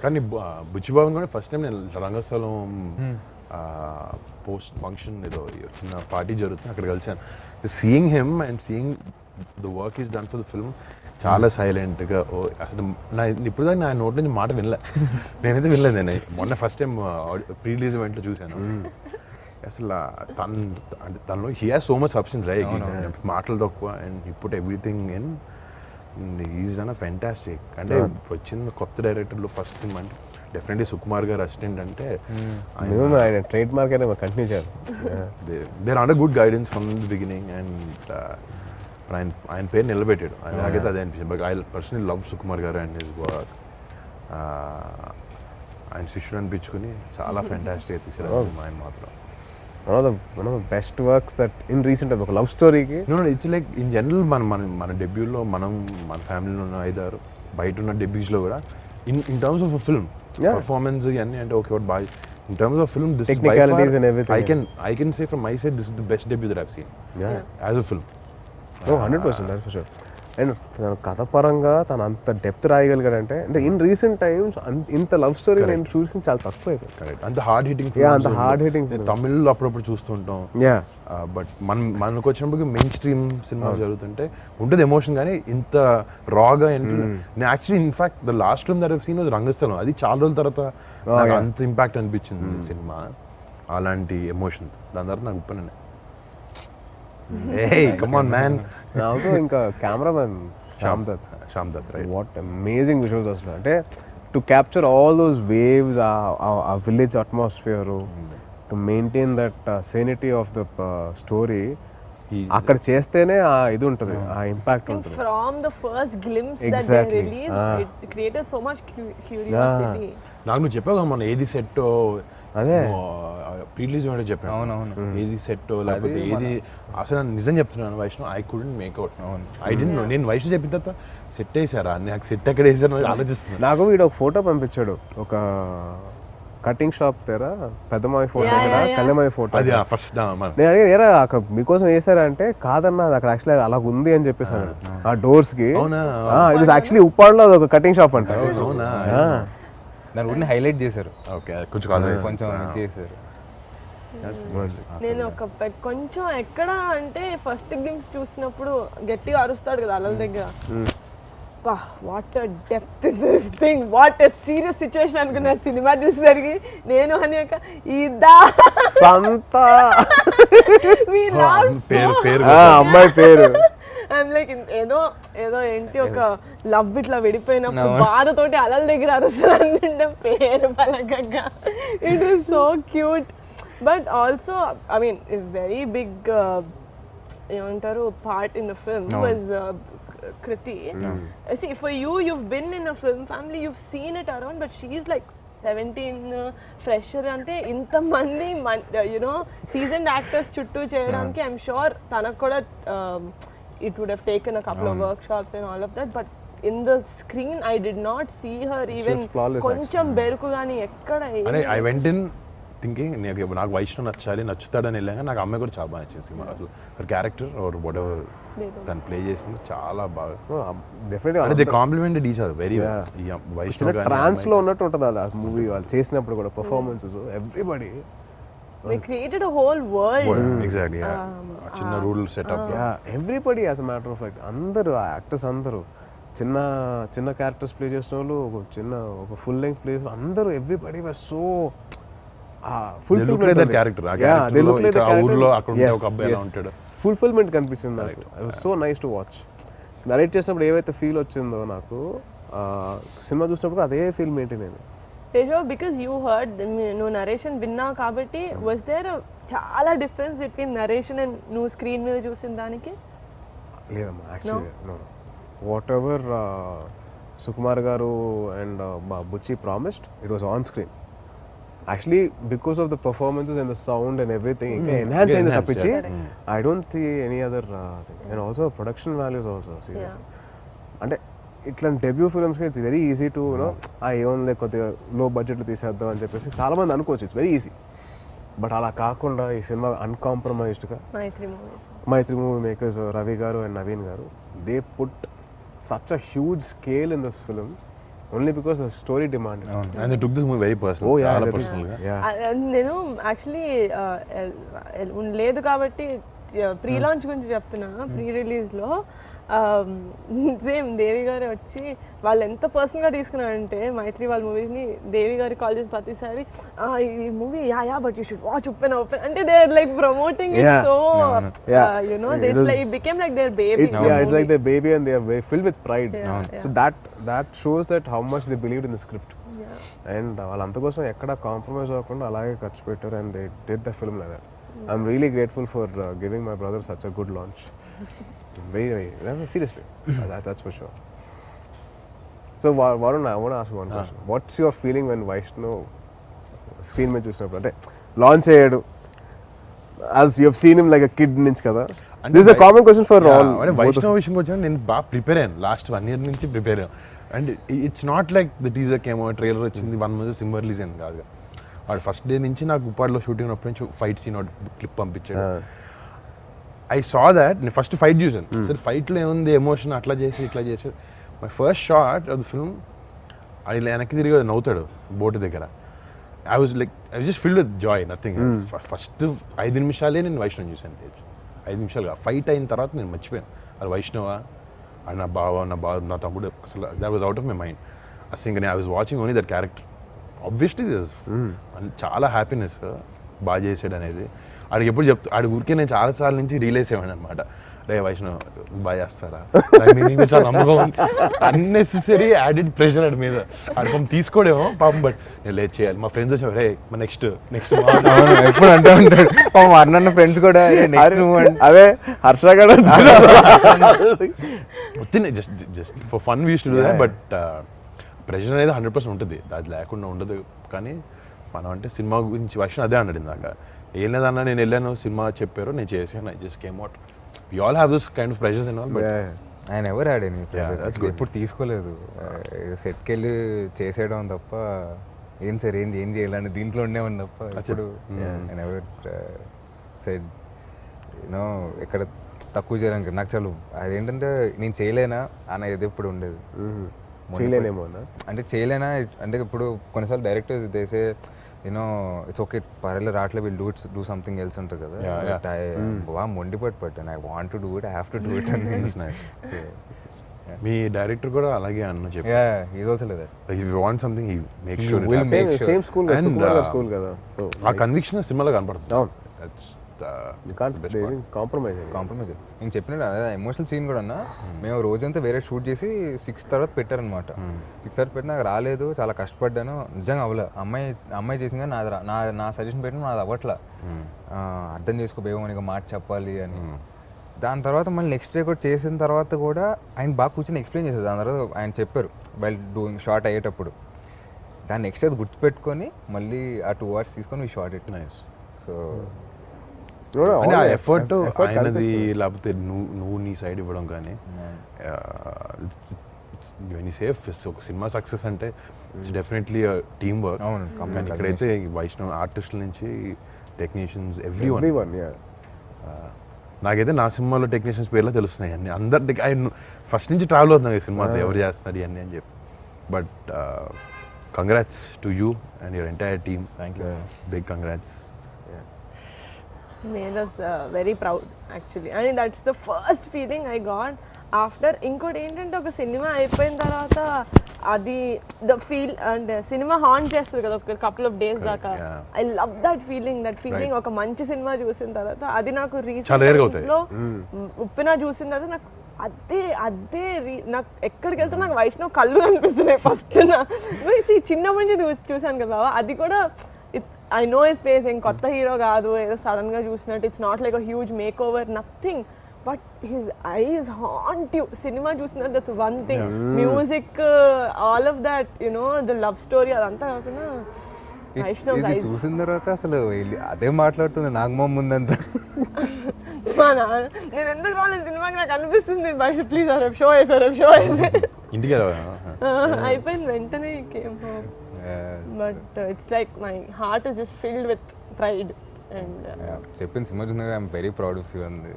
కానీ బుచ్చిబాబుని కూడా ఫస్ట్ టైం నేను రంగస్థలం పోస్ట్ ఫంక్షన్ ఏదో చిన్న పార్టీ జరుగుతుంది అక్కడ కలిసాను. Seeing him and seeing the work is done for the film చాలా సైలెంట్గా. అసలు నా ఇప్పుడు దాకా నా నోట్ నుంచి మాట వినలే, నేనైతే వినలేదు. నేను మొన్న ఫస్ట్ టైం ప్రీ రిలీజ్ ఈవెంట్లో చూశాను. అసలు అంటే తనలో he has so much substance right, మాటలు తక్కువ and he put everything in. Is done a fantastic. అంటే వచ్చిన కొత్త డైరెక్టర్లో ఫస్ట్ సినిమా అంటే డెఫినెట్లీ సుకుమార్ గారు అసిస్టెంట్ అంటే ఆయన ట్రేడ్ మార్క్ అయినా కంటిన్యూ చేయాలి. There under good guidance from the beginning and ఆయన పేరు నిలబెట్టాడు. నాకైతే అదే అనిపించింది. But I personally love Sukumar garu and his work. ఆయన శిష్యుడు అనిపించుకుని చాలా ఫెంటాస్టిక్ తీసారు ఆయన మాత్రం. one of the best works that in recent time, ఒక లవ్ స్టోరీకి ఇట్స్ లైక్ ఇన్ జనరల్ మన డెబ్యూలో మన ఫ్యామిలీలో ఉన్న 5-6 బయట ఉన్న డెబ్యూస్లో కూడా in terms of film performance ఇవన్నీ అంటే okay boy. In terms of film this Technicalities and everything. I can say from my side this is the best debut that I've seen as a film. 100% that's for sure. And తన కథ పరంగా తను అంత డెప్త్ రాయగలిగాడంటే, అంటే ఇన్ రీసెంట్ టైమ్స్ ఇంత లవ్ స్టోరీ నేను చూసి చాలా తక్కువ అయిపోయింది. కరెక్ట్. అంత హార్డ్ హిట్టింగ్ అంత హార్డ్ హిట్టింగ్ తమిళ్లో అప్పుడప్పుడు చూస్తుంటాం. బట్ మనకు వచ్చినప్పుడు మెయిన్ స్ట్రీమ్ సినిమా జరుగుతుంటే ఉంటుంది ఎమోషన్, కానీ ఇంత రాగా నేను actually in fact the last film that have seen was Rangasthalam. అది చాలా రోజుల తర్వాత నాకు అంత ఇంపాక్ట్ అనిపించింది సినిమా, అలాంటి ఎమోషన్. దాని తర్వాత నాకు ఉప్పనండి hey come on man. also ఇంకా cameraman Shyam Dutt right. What amazing visuals అసలు. అంటే to capture all those waves, ఆ village atmosphere, to maintain that sanity of the story అక్కడ చేస్తేనే ఆ ఇది ఉంటుంది, ఆ ఇంపాక్ట్ ఉంటుంది. From the first glimpse that they released, it created so much curiosity. నాకు నువ్వు చెప్పావు కదా మొన్న ఏది సెట్ అదే ప్రీలీజ్ ఏంటో చెప్పాను. అవునవును. ఏది సెట్ లేకపోతే ఏది అసలు నిజం చెప్తున్నాను Vaishnav, I couldn't make out. I don't know. నేను వైష్ణవ్ చెప్పిన తర్వాత సెట్ వేసారా, నాకు సెట్ ఎక్కడ వేసారు ఆలోచిస్తున్నాను. నాకు వీడు ఒక ఫోటో పంపించాడు, ఒక కటింగ్ షాప్ దగ్గర పెద్దమావి ఫోటో కళ్యామావి ఫోటో. అది ఫస్ట్ నేను అడిగా ఏరా అక్కడ మీకోసం వేసారా అంటే, కాదన్నా అది అక్కడ యాక్చువల్లీ అలా ఉంది అని చెప్పేసాను. ఆ డోర్స్ కి ఇట్ వాస్ యాక్చువల్లీ ఉప్పాడులో అది ఒక కటింగ్ షాప్ అంట. దాని గురించి హైలైట్ చేశారు. ఓకే కొంచెం కొంచెం చేశారు. నేను ఒక కొంచెం ఎక్కడ అంటే ఫస్ట్ గ్లిమ్స్ చూసినప్పుడు గట్టిగా అరుస్తాడు కదా అలల దగ్గర, what depth this thing, what serious situation అనుకున్నా. సినిమా చూసేసరికి నేను అనేక ఇదా సంత పేరు అమ్మాయి పేరు ఐఎమ్ లైక్ ఏదో ఏదో ఏంటి ఒక లవ్ ఇట్లా విడిపోయినప్పుడు బాధతోటి అలల దగ్గర అరుస్తారంటే పేరు పలకగా. It is so cute. But also I mean very big ఏమంటారు part in the film was Kriti. See, for you, you've been in a film family, you've seen it around, but she's like 17 fresher ante inta mandi seasoned actors chuttu cheyadaniki I'm sure tanaku kuda it would have taken a couple of workshops and all of that, but in the screen I did not see her even koncham beruku gaani ekkada. I went in thinking నాకు వైష్ణవ్ నచ్చుతాడని వెళ్ళాక నాకు అమ్మాయి కూడా చాలా బాగా నచ్చింది సినిమా. అసలు క్యారెక్టర్ ఆర్ వాట్ ఎవర్ తను ప్లే చేసింది చాలా బాగా. డెఫినెట్గా they complemented each other very Vaishnav trance లో ఉన్నట్టు ఉంటుంది ఆ మూవీ వాళ్ళు చేసినప్పుడు కూడా performances everybody they created a whole world. Exactly. చిన్న rule setup everybody as a matter of fact అందరూ ఆ యాక్టర్స్ అందరూ చిన్న చిన్న క్యారెక్టర్స్ ప్లే చేసిన వాళ్ళు, ఒక ఫుల్ లెంగ్త్ ప్లే అందరూ ఎవ్రీబడి వాస్ సో ఫుల్ఫిల్మెంట్ కనిపించింది నాకు. It was so nice to watch. Narrate చేసినప్పుడు ఏవైతే ఫీల్ వచ్చిందో నాకు సినిమా చూసినప్పుడు అదే ఫీల్ మెయింటైన్ అయింది. Tejo, because you heard no narration విన్నా కాబట్టి was there a చాలా డిఫరెన్స్ బిట్వీన్ నరేషన్ అండ్ నువ్వు స్క్రీన్ మీద చూసిన దానికి? లేదమ్మా actually no. What ever Sukumar garu and Buchi promised it was on screen. Actually because of the performances and the sound and everything ఇంకా ఎన్హాన్స్ అయింది తప్పించి I don't think any other and also production values also అంటే ఇట్లాంటి డెబ్యూ ఫిల్మ్స్కి it's very easy to you know ఏముంది కొద్దిగా లో బడ్జెట్లో తీసేద్దాం అని చెప్పేసి చాలామంది అనుకోవచ్చు ఇట్స్ వెరీ ఈజీ. బట్ అలా కాకుండా ఈ సినిమా అన్కాంప్రమైజ్డ్గా మైత్రి మూవీ మేకర్స్ రవి గారు అండ్ నవీన్ గారు they put such a huge scale in this film only because the story demand. And they took this movie very personal. Oh, yeah, చాలా that is- personal గా. yeah. నేను యాక్చువల్లీ లేదు కాబట్టి ప్రీ లాంచ్ గురించి చెప్తున్నా. ప్రీ రిలీజ్లో సేమ్ దేవి గారు వచ్చి వాళ్ళు ఎంత పర్సనల్గా తీసుకున్నారంటే మైత్రి వాళ్ళ మూవీస్ని దేవి గారి కాల్ చేసిన ప్రతిసారి ఈ movie yeah but you should watch open అంటే they are like promoting it so you know they it's like became like their baby. It's like their baby and they are very filled with pride. So that shows that how much they believed in the script. And వాళ్ళంత కోసం ఎక్కడ కాంప్రమైజ్ అవ్వకుండా అలాగే ఖర్చు పెట్టారు and they did the film like that. I'm really grateful for giving my brother such a good launch. Very seriously. That's for sure. So Varun, I want to ask one question. What's your feeling when Vaishnav screen మీద చూసినప్పుడు అంటే లాంచ్ అయ్యాడు as you have seen him like a kid నుంచి కదా? This is a common question for all. అంటే వైష్ణవ్ విషయంకి వచ్చిన నేను బాగా ప్రిపేర్ అయ్యాను లాస్ట్ 1 year నుంచి ప్రిపేర్ అయ్యాను. And it's not like the teaser కేమో ట్రైలర్ వచ్చింది 1 month సినిమా రిలీజ్ అయింది కాదు. వాడు ఫస్ట్ డే నుంచి నాకు ఉప్పాడులో షూటింగ్ ఉన్నప్పటి నుంచి ఫైట్ సీన్ క్లిప్ పంపించాడు. ఐ సా దాట్ నేను ఫస్ట్ ఫైట్ చూసాను. సరే ఫైట్లో ఏముంది ఎమోషన్ అట్లా చేసి ఇట్లా చేసి my first shot of the film అది వెనక్కి తిరిగి నవ్వుతాడు బోటు దగ్గర. I was just filled with Joy nothing. First 5 నిమిషాలే నేను వైష్ణవ్ చూసాను. 5 నిమిషాలుగా ఫైట్ అయిన తర్వాత నేను మర్చిపోయాను అది వైష్ణవ అది నా బావ నా తమ్ముడు అసలు that was out of my mind. అసలు ఇంకా నేను I was watching only that character. Obviously చాలా హ్యాపీనెస్ బాగా చేసాడు అనేది ఆడికి ఎప్పుడు ఆడి ఊరికే నేను చాలాసార్లు నుంచి రియలైజ్ అయ్యాను అనమాట. రే వైష్ణవ్ బాగా చేస్తారా చాలా నమ్మకం అన్నెసెసరీ యాడెడ్ ప్రెషర్ ఆడి మీద ఆడి పాపం తీసుకోడేమో పాపం. బట్ నేను లేట్ చేయాలి. మా ఫ్రెండ్స్ వచ్చావు రే నెక్స్ట్ ఎప్పుడు అంటూ ఉంటాడు అన్న ఫ్రెండ్స్ కూడా అదే హర్ష కూడా just for fun was to do that. But pressure అనేది 100% ఉంటుంది, అది లేకుండా ఉండదు. కానీ మనం అంటే సినిమా గురించి వైష్ణవ్ అదే అన్నాడు ఇందాక. ఏం లేదన్నా నేను వెళ్ళాను సినిమా చెప్పారు నేను చేశాను. I just came out. We all have this kind of pressures and all. But ఆయన ఎవరు ఆడని ఎప్పుడు తీసుకోలేదు. సెట్కి వెళ్ళి చేసేయడం తప్ప ఏం సార్ ఏం చేయాలని దీంట్లో ఉండేవాడిని తప్ప ఇప్పుడు ఆయన ఎవరు సెట్ యూనో ఎక్కడ తక్కువ చేయడానికి నాకు చాలు. అదేంటంటే నేను చేయలేనా అనేది ఎప్పుడు ఉండేది. చేయలేనేమో అంటే చేయలేనా అంటే ఇప్పుడు కొన్నిసార్లు directors they say you know it's okay పర్వాలేదు రాట్లే విల్ డూ సంథింగ్ ఎల్స్ ఉంటుంది కదా. బాగా మొండిపట్టు పట్టాను I want to do it I have to do it అని. మీ డైరెక్టర్ కూడా అలాగే అన్న చెప్పి ఇది ఆల్సో లేదు if you want something he make sure same school school కదా. సో ఆ కన్విక్షన్ సినిమాలో కనపడుతుంది. అవును కాంప్రమైజ్. నేను చెప్పిన అదే ఎమోషనల్ సీన్ కూడా అన్న మేము రోజంతా వేరే షూట్ చేసి 6 తర్వాత పెట్టారనమాట. 6 తర్వాత పెట్టినా రాలేదు, చాలా కష్టపడ్డాను. నిజంగా అవ్వలే. అమ్మాయి చేసింది కానీ నా సజెషన్ పెట్టిన నాది అవ్వట్లా. అర్థం చేసుకో బేగం ఇక మాట చెప్పాలి అని. దాని తర్వాత మళ్ళీ నెక్స్ట్ డే కూడా చేసిన తర్వాత కూడా ఆయన బాగా కూర్చొని ఎక్స్ప్లెయిన్ చేశారు. దాని తర్వాత ఆయన చెప్పారు వైల్ డూయింగ్ షార్ట్ అయ్యేటప్పుడు దాన్ని నెక్స్ట్ అది గుర్తుపెట్టుకొని మళ్ళీ ఆ 2 hours తీసుకొని short it nice. So effort ఆయనది లేకపోతే నువ్వు నీ సైడ్ ఇవ్వడం కానీ సేఫ్ ఒక సినిమా సక్సెస్ అంటే డెఫినెట్లీ టీమ్ వర్క్. ఇక్కడైతే వైష్ణవ్ ఆర్టిస్టుల నుంచి టెక్నీషియన్స్ ఎవ్రీవన్. నాకైతే నా సినిమాలో టెక్నీషియన్స్ పేర్లో తెలుస్తున్నాయి అన్ని. అందరి ఫస్ట్ నుంచి ట్రావెల్ అవుతున్నాయి సినిమాతో ఎవరు చేస్తున్నారు ఇవన్నీ అని చెప్పి. But congrats to you and your entire team. Thank you, big congrats. made us very proud actually, and that's the first feeling I got after. ఇంకోటి ఏంటంటే ఒక సినిమా అయిపోయిన తర్వాత అది ద ఫీల్ అండ్ సినిమా హాన్ చేస్తుంది కదా ఒక couple of days దాకా. ఐ లవ్ దట్ ఫీలింగ్ ఒక మంచి సినిమా చూసిన తర్వాత. అది నాకు రీసెంట్ లో ఉప్పిన చూసిన తర్వాత నాకు అదే నాకు ఎక్కడికి వెళ్తే నాకు వైష్ణవ్ కళ్ళు కనిపిస్తున్నాయి ఫస్ట్. చిన్నప్పటి నుంచి చూసాను కదా అది కూడా. I know his face, ఏం కొత్త హీరో కాదు, ఏదో సడన్గా చూసినట్టు. It's not like a huge make over, nothing. But his eyes haunt you. సినిమా చూసినట్టు that's one thing. Music, all of that, you know the love story అదంతా కాకుండా వైష్ణవ్ ఇది eyes. చూసిన తర్వాత అసలు అదే మాట్లాడుతుంది నాగమ్మ ముందంతా. మా నాన్న నేను ఎందుకు రాలేదు సినిమాకి నాకు అనిపిస్తుంది వైష్ణవ్ ప్లీజ్ అరబ్ షో వేసే ఇంటికి అయిపోయింది వెంటనే came home. But it's like my heart is just filled with pride and చెప్పిన సినిమా చూసిన I'm very proud of you అంది.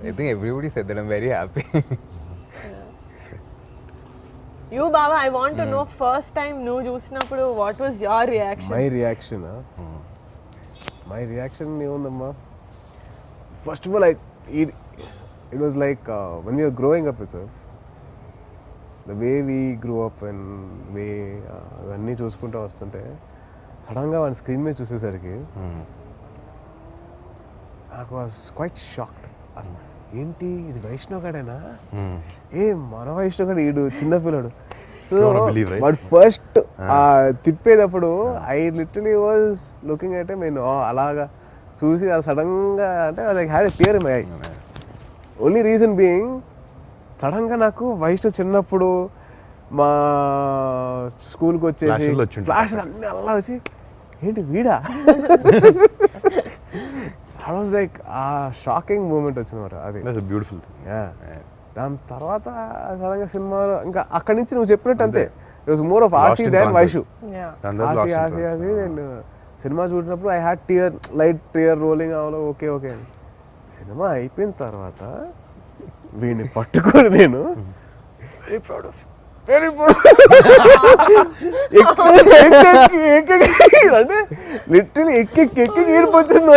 I think everybody said that I'm very happy. యూ బాబా I want to know first time నువ్వు చూసినప్పుడు what was your reaction? My reaction ఏముందమ్మా, first of all it was like when you're growing up itself, the way we grow up and way అవన్నీ చూసుకుంటూ వస్తుంటే సడన్గా వాడి స్క్రీన్ మీద చూసేసరికి నాకు వాజ్ క్వైట్ షాక్డ్. ఏంటి ఇది వైష్ణవ్ గడేనా? మన వైష్ణవ్ గడ ఈడు చిన్న పిల్లడు. సో వాడు ఫస్ట్ తిప్పేటప్పుడు I literally was looking at నేను అలాగా చూసి అది సడన్గా అంటే like had a tear in my eye. Only reason being సడన్గా నాకు వైష్ణవ్ చిన్నప్పుడు మా స్కూల్కి వచ్చేసి ఫ్లాషెస్ అన్నీ అలా వచ్చి ఏంటి వీడా ఐ వాజ్ లైక్ ఆ షాకింగ్ మూమెంట్ వచ్చిందన్నమాట. అది బ్యూటిఫుల్. దాని తర్వాత సడన్గా సినిమాలో ఇంకా అక్కడి నుంచి నువ్వు చెప్పినట్టు అంతే, it was more of Aasi than Vaishu. Aasi and సినిమా చూసినప్పుడు I had tear, light tear rolling అవలో ఓకే అని. సినిమా అయిపోయిన తర్వాత వీడిని పట్టుకొని నేను వెరీ ప్రౌడ్ ఆఫ్ వెరీ అంటే లిటరలీ ఎక్కి ఏడిపోతుంది.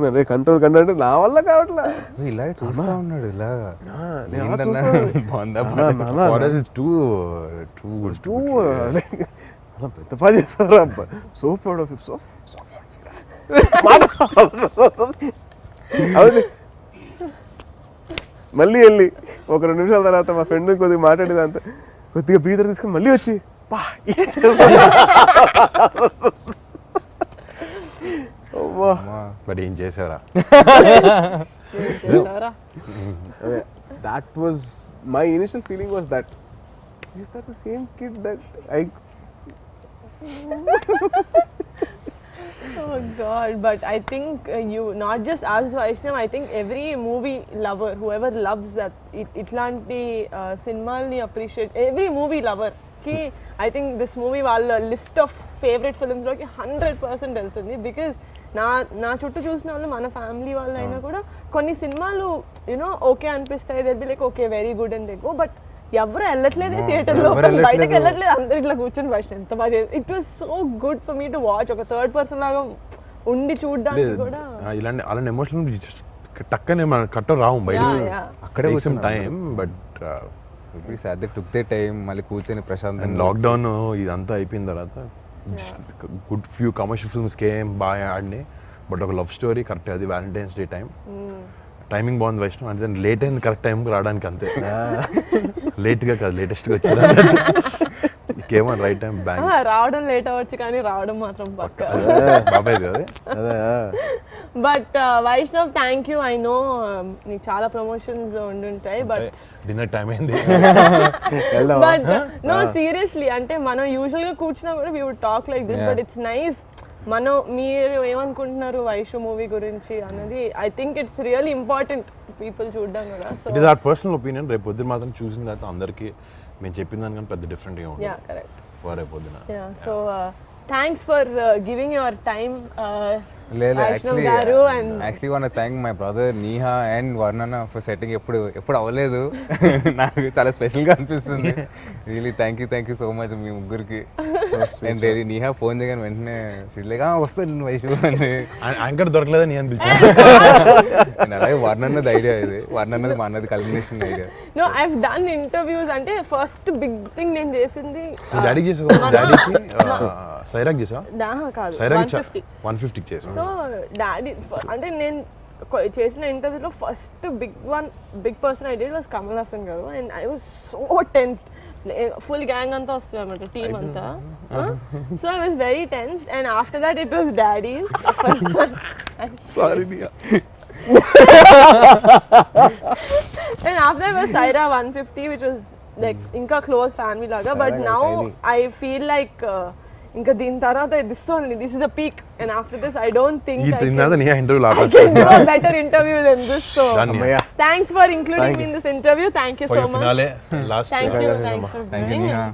అరే కంట్రోల్ అంటే నా వల్ల కావట్లా. ఇలాగే చూస్తా ఉన్నాడు ఇలాగా. పెద్ద పని చేస్తారు అబ్బా. సో ప్రౌడ్ ఆఫ్ సో అవును. మళ్ళీ వెళ్ళి ఒక 2 నిమిషాల తర్వాత మా ఫ్రెండ్ కొద్దిగా మాట్లాడేది అంత కొద్దిగా బ్రీదర్ తీసుకొని మళ్ళీ వచ్చి బట్ ఏం చేసారా? that was my initial feeling was that is that the same kid that I Oh God, but I think you not just as Vaishnav, I think every movie lover, whoever loves that, itlanti cinemalni appreciate, every movie lover ki I think this movie వాళ్ళ list of favorite films లోకి 100% వెళ్తుంది. బికాజ్ నా చుట్టూ చూసిన వాళ్ళు మన ఫ్యామిలీ వాళ్ళు అయినా కూడా కొన్ని సినిమాలు యూనో ఓకే అనిపిస్తాయి, they be like okay very good and they go, but ఎవరు వెళ్ళట్లేదే థియేటర్లో, బయటకు వెళ్ళట్లేదు, అందరు ఇట్లా కూర్చొని వైష్ణవ్ ఎంత బాగా చేసి. It was so good for me to watch, ఒక థర్డ్ పర్సన్ లాగా ఉండి చూడడానికి కూడా. ఇలాంటి అలాంటి ఎమోషనల్ టక్కనే మన కట్ట రావు బయట, అక్కడే కొంచెం time. But took they time మళ్ళీ కూర్చొని ప్రశాంతంగా. లాక్డౌన్ ఇదంతా అయిపోయిన తర్వాత good few commercial films came బాగా ఆడినాయి, బట్ ఒక లవ్ స్టోరీ కరెక్ట్, అది వ్యాలంటైన్స్ డే టైమింగ్ బాగుంది వైష్ణవ్. అంటే లేట్ అయింది కరెక్ట్ టైంకి రావడానికి, అంతే. లేట్గా కాదు, లేటెస్ట్గా వచ్చింది. ఇంకేమో రైట్ టైం బ్యాంక్ రావడం లేట్ అవ్వచ్చు కానీ రావడం మాత్రం పక్కా. బాబాయ్ కదా. But Vaishnav thank you. I know నీకు చాలా ప్రమోషన్స్ ఉండుంటాయి, బట్ డిన్నర్ టైం అయింది. బట్ నో సీరియస్లీ, అంటే మనం యూజువల్గా కూర్చున్నా కూడా we would talk like this, but it's nice. మీరు ఏమనుకుంటున్నారు వైషు మూవీ గురించి అన్నది, I think it's really important people చూడడం కూడా. So it is our personal opinion. రేపు పొద్దున మాత్రం చూసిన తర్వాత అందరికీ మేము చెప్పిన దానికన్నా పెద్ద డిఫరెంట్గా ఉంటుంది రేపు పొద్దున. So thanks for giving your time. Actually want to thank my brother Niha and Varnana for setting. ఎప్పుడు అవ్వలేదు, నాకు చాలా స్పెషల్గా అనిపిస్తుంది. Really thank you so much మీ ముగ్గురికి. అండ్ రియలీ నీహా ఫోన్ చేయగానే వెంటనే ఫీల్గా వస్తాను వైషు అని. యాంకర్ దొరకలేదని నేను పిలిచాను. అలాగే వర్ణన్నది ఐడియా, ఇది వర్ణన్నది మా అన్నది culmination idea. No I have done interviews. అంటే ఫస్ట్ బిగ్ థింగ్ నేను చేసింది డాడీకి చేసావా? డాడీకి సైరాక్ చేసావా? కాదు, సైరాక్ 150 చేసావా? సో డాడీ అంటే నేను చేసిన ఇంటర్వ్యూలో first big person I did was Kamal Haasan garu. And I was so tensed, full gang అంతా వస్తుంది అనమాట, టీమ్ అంతా. So I was very tensed. And after that it was daddies. Sorry. And after that was Saira 150, which was like inka close family laga. But now I feel like ఇంకా దీని తర్వాత this only this is the peak and after this I don't think ఈ తిన్నది నీ interview I can do a better interview than this. So, అమ్మయ్య thanks for including me in this interview. Thank you so much. Finale last Thank you. Thanks for Thank you, being Neha.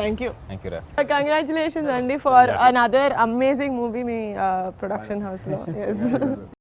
Thank you. Thank you రా. Congratulations, Andy, for another amazing movie me production house lo. Yes.